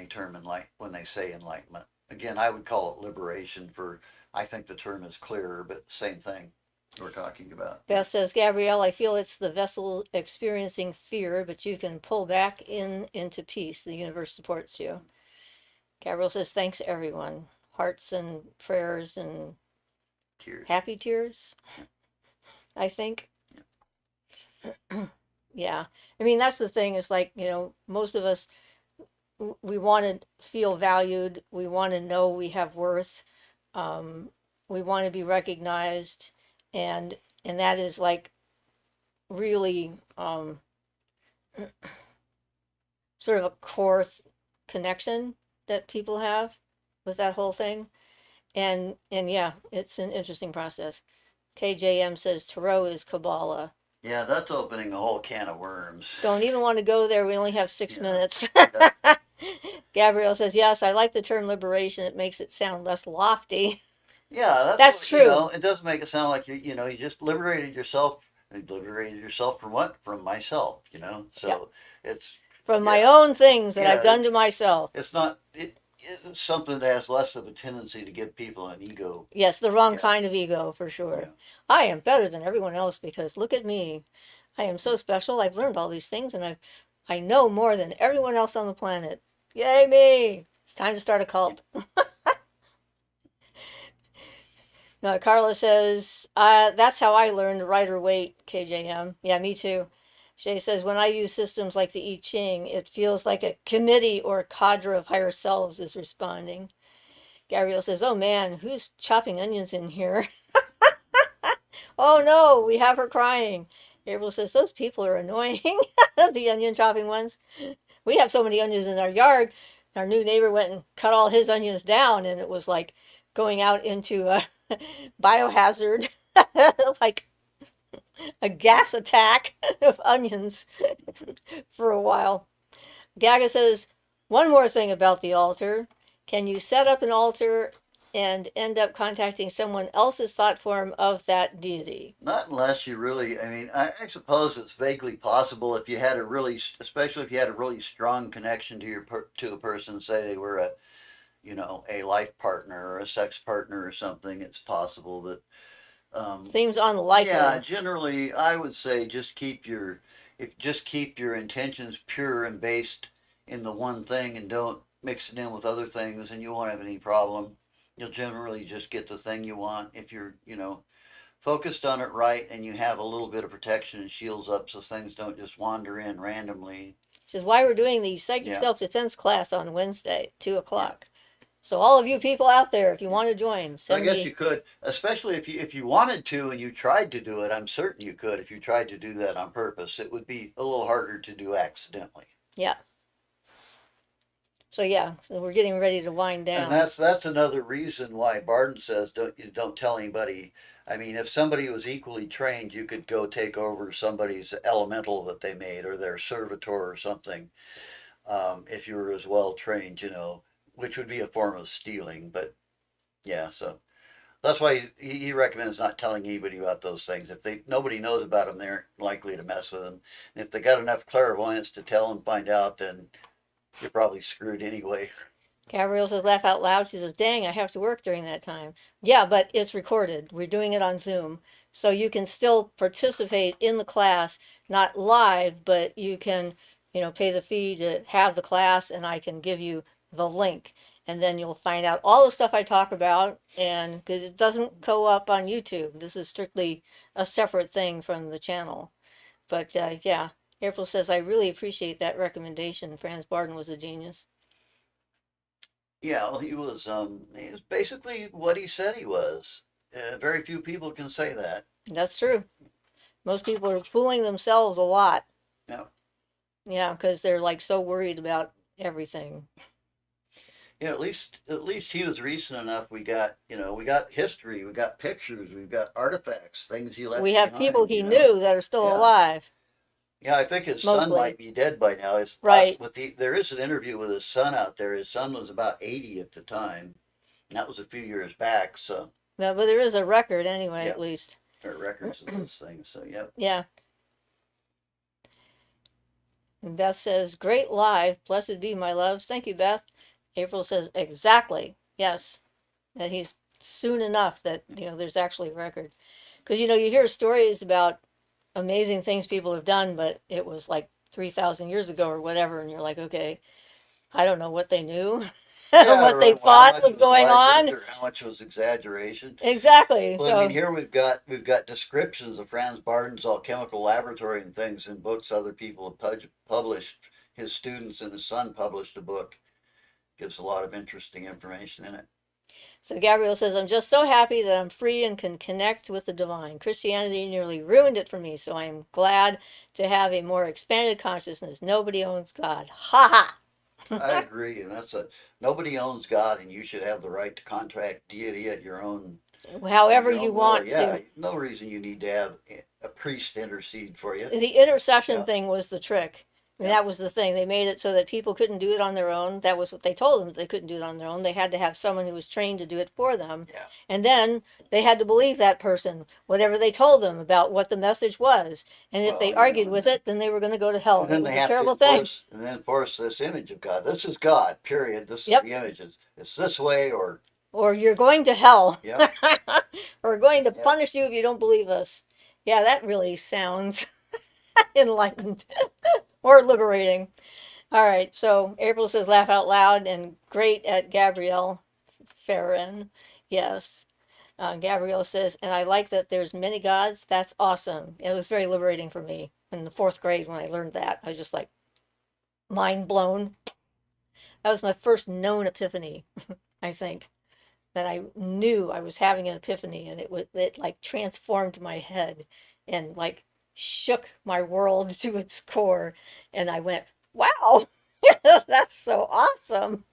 when they say enlightenment. Again, I would call it liberation. For I think the term is clearer, but same thing we're talking about. Yeah. Beth says, Gabrielle, I feel it's the vessel experiencing fear, but you can pull back into peace. The universe supports you. Gabrielle says, thanks everyone. Hearts and prayers and Tears. happy tears, Yeah. I think. Yeah. I mean, that's the thing is like, most of us, we want to feel valued. We want to know we have worth. Um, we want to be recognized. And, and that is like really, sort of a core connection that people have with that whole thing. And yeah, it's an interesting process. KJM says Tarot is Kabbalah. Yeah, that's opening a whole can of worms. Don't even want to go there. We only have 6 minutes. Yeah. Gabrielle says, yes, I like the term liberation. It makes it sound less lofty. Yeah, that's That's what, true. it does make it sound like you just liberated yourself. You liberated yourself from what? From myself. Yeah. So it's, From my yeah, own things that I've yeah, done to myself. it's not, it's something that has less of a tendency to give people an ego. Yes, the wrong Yeah, kind of ego for yeah, sure. I am better than everyone else because look at me. I am so special. I've learned all these things and I know more than everyone else on the planet. Yay me. It's time to start a yeah. cult. Carla says, that's how I learned to write or wait, KJM. Yeah, me too. Shay says, when I use systems like the I Ching, it feels like a committee or a cadre of higher selves is responding. Gabrielle says, oh man, who's chopping onions in here? Oh no, we have her crying. Gabriel says, those people are annoying. The onion chopping ones. We have so many onions in our yard. Our new neighbor went and cut all his onions down, and it was like going out into a biohazard, like a gas attack of onions for a while. Gaga says, one more thing about the altar. Can you set up an altar and end up contacting someone else's thought form of that deity? Not unless you really, I mean, I suppose it's vaguely possible if you had a really, especially if you had a really strong connection to to a person, say they were a, a life partner or a sex partner or something, it's possible that, Seems yeah, unlikely. generally I would say just keep your intentions pure and based in the one thing and don't mix it in with other things and you won't have any problem. You'll generally just get the thing you want if you're, focused on it right and you have a little bit of protection and shields up so things don't just wander in randomly. Which is why we're doing the psychic Yeah, self-defense class on Wednesday, two yeah, o'clock. So all of you people out there, if you yeah. want to join, So I send guess me. you could, especially if you wanted to and you tried to do it. I'm certain you could if you tried to do that on purpose. It would be a little harder to do accidentally. Yeah. So yeah, so we're getting ready to wind And down. that's another reason why Barden says don't tell anybody. I mean, if somebody was equally trained, you could go take over somebody's elemental that they made or their servitor or something. If you were as well trained, which would be a form of stealing. But yeah, so that's why he recommends not telling anybody about those things. If nobody knows about them, they're likely to mess with them. And if they got enough clairvoyance to tell and find out, then you're probably screwed anyway. Gabrielle says, laugh out loud. She says, dang, I have to work during that time. Yeah, but it's recorded. We're doing it on Zoom. So you can still participate in the class, not live, but you can, pay the fee to have the class and I can give you the link. And then you'll find out all the stuff I talk about. And because it doesn't go up on YouTube, this is strictly a separate thing from the channel. But yeah, April says, I really appreciate that recommendation. Franz Barden was a genius. Yeah, well, he was basically what he said he was. Very few people can say that. That's true. Most people are fooling themselves a lot. Yeah, Yeah, because they're like so worried about everything. yeah. At least he was recent enough. We got history, we got pictures, we've got artifacts, things he We left have people behind. he knew that are still Yeah. alive, Yeah, I think his son mostly. might be dead by now. Right. There is an interview with his son out there. His son was about 80 at the time. And that was a few years back. So But there is a record anyway, yeah, at least. there are records of those things. So yep. Yeah. And Beth says, great live. Blessed be my loves. Thank you, Beth. April says, exactly. Yes. That he's soon enough that, there's actually a record. Because, you hear stories about amazing things people have done, but it was like 3,000 years ago or whatever. And you're like, okay, I don't know what they knew, Yeah, what they or how thought much was was going legend on. or how much was exaggeration. Exactly. Well, I mean, So, here we've got descriptions of Franz Barden's alchemical laboratory and things in books other people have published. His students and his son published a book. Gives a lot of interesting information in it. so Gabrielle says, I'm just so happy that I'm free and can connect with the divine. Christianity nearly ruined it for me, so I am glad to have a more expanded consciousness. Nobody owns God. Ha I ha. agree, and nobody owns God, and you should have the right to contract deity at your own of However your you own will. want Yeah, to. no reason you need to have a priest intercede for you. The intercession Yeah, thing was the trick. I mean, yeah, that was the thing. They made it so that people couldn't do it on their own. That was what they told them. They couldn't do it on their own. They had to have someone who was trained to do it for them. yeah. And then they had to believe that person, whatever they told them about what the message was. And if they Well, argued with it, then they were going to go to hell. and It then was they a have to terrible thing. enforce this image of God. This is God. Period. This is Yep. the image. It's this way, or Or you're going to hell. yep, We're going to yep. punish you if you don't believe us. Yeah, that really sounds enlightened or liberating. All right, so April says laugh out loud and great at Gabrielle Farron. Yes. Gabrielle says, and I like that there's many gods. That's awesome. It was very liberating for me in the fourth grade when I learned that. I was just like mind blown. That was my first known epiphany, I think, that I knew I was having an epiphany, and it like transformed my head and like shook my world to its core, and I went, "Wow, that's so awesome!"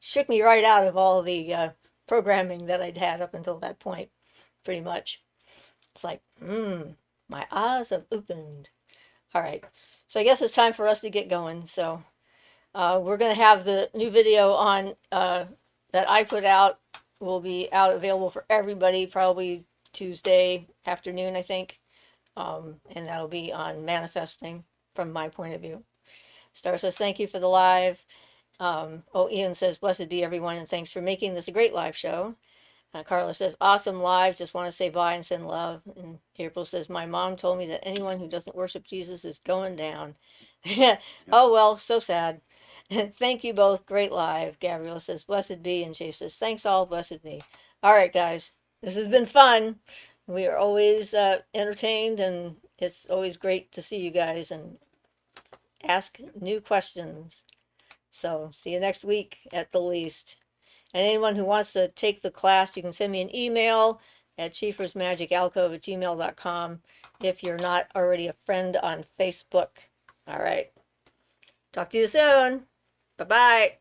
Shook me right out of all the programming that I'd had up until that point, pretty much. It's like, my eyes have opened. All right, so I guess it's time for us to get going. So we're going to have the new video on that I put out will be out available for everybody probably Tuesday afternoon, I think. And that'll be on manifesting from my point of view. Star says, thank you for the live. Ian says, blessed be everyone, and thanks for making this a great live show. Carla says, awesome live. Just want to say bye and send love. And April says, my mom told me that anyone who doesn't worship Jesus is going down. Oh, well, so sad. Thank you both. Great live. Gabrielle says, blessed be. And Chase says, thanks all. Blessed be. All right, guys. This has been fun. We are always entertained, and it's always great to see you guys and ask new questions. So see you next week at the least. And anyone who wants to take the class, you can send me an email at chiefrasmagicalcove@gmail.com if you're not already a friend on Facebook. All right. Talk to you soon. Bye-bye.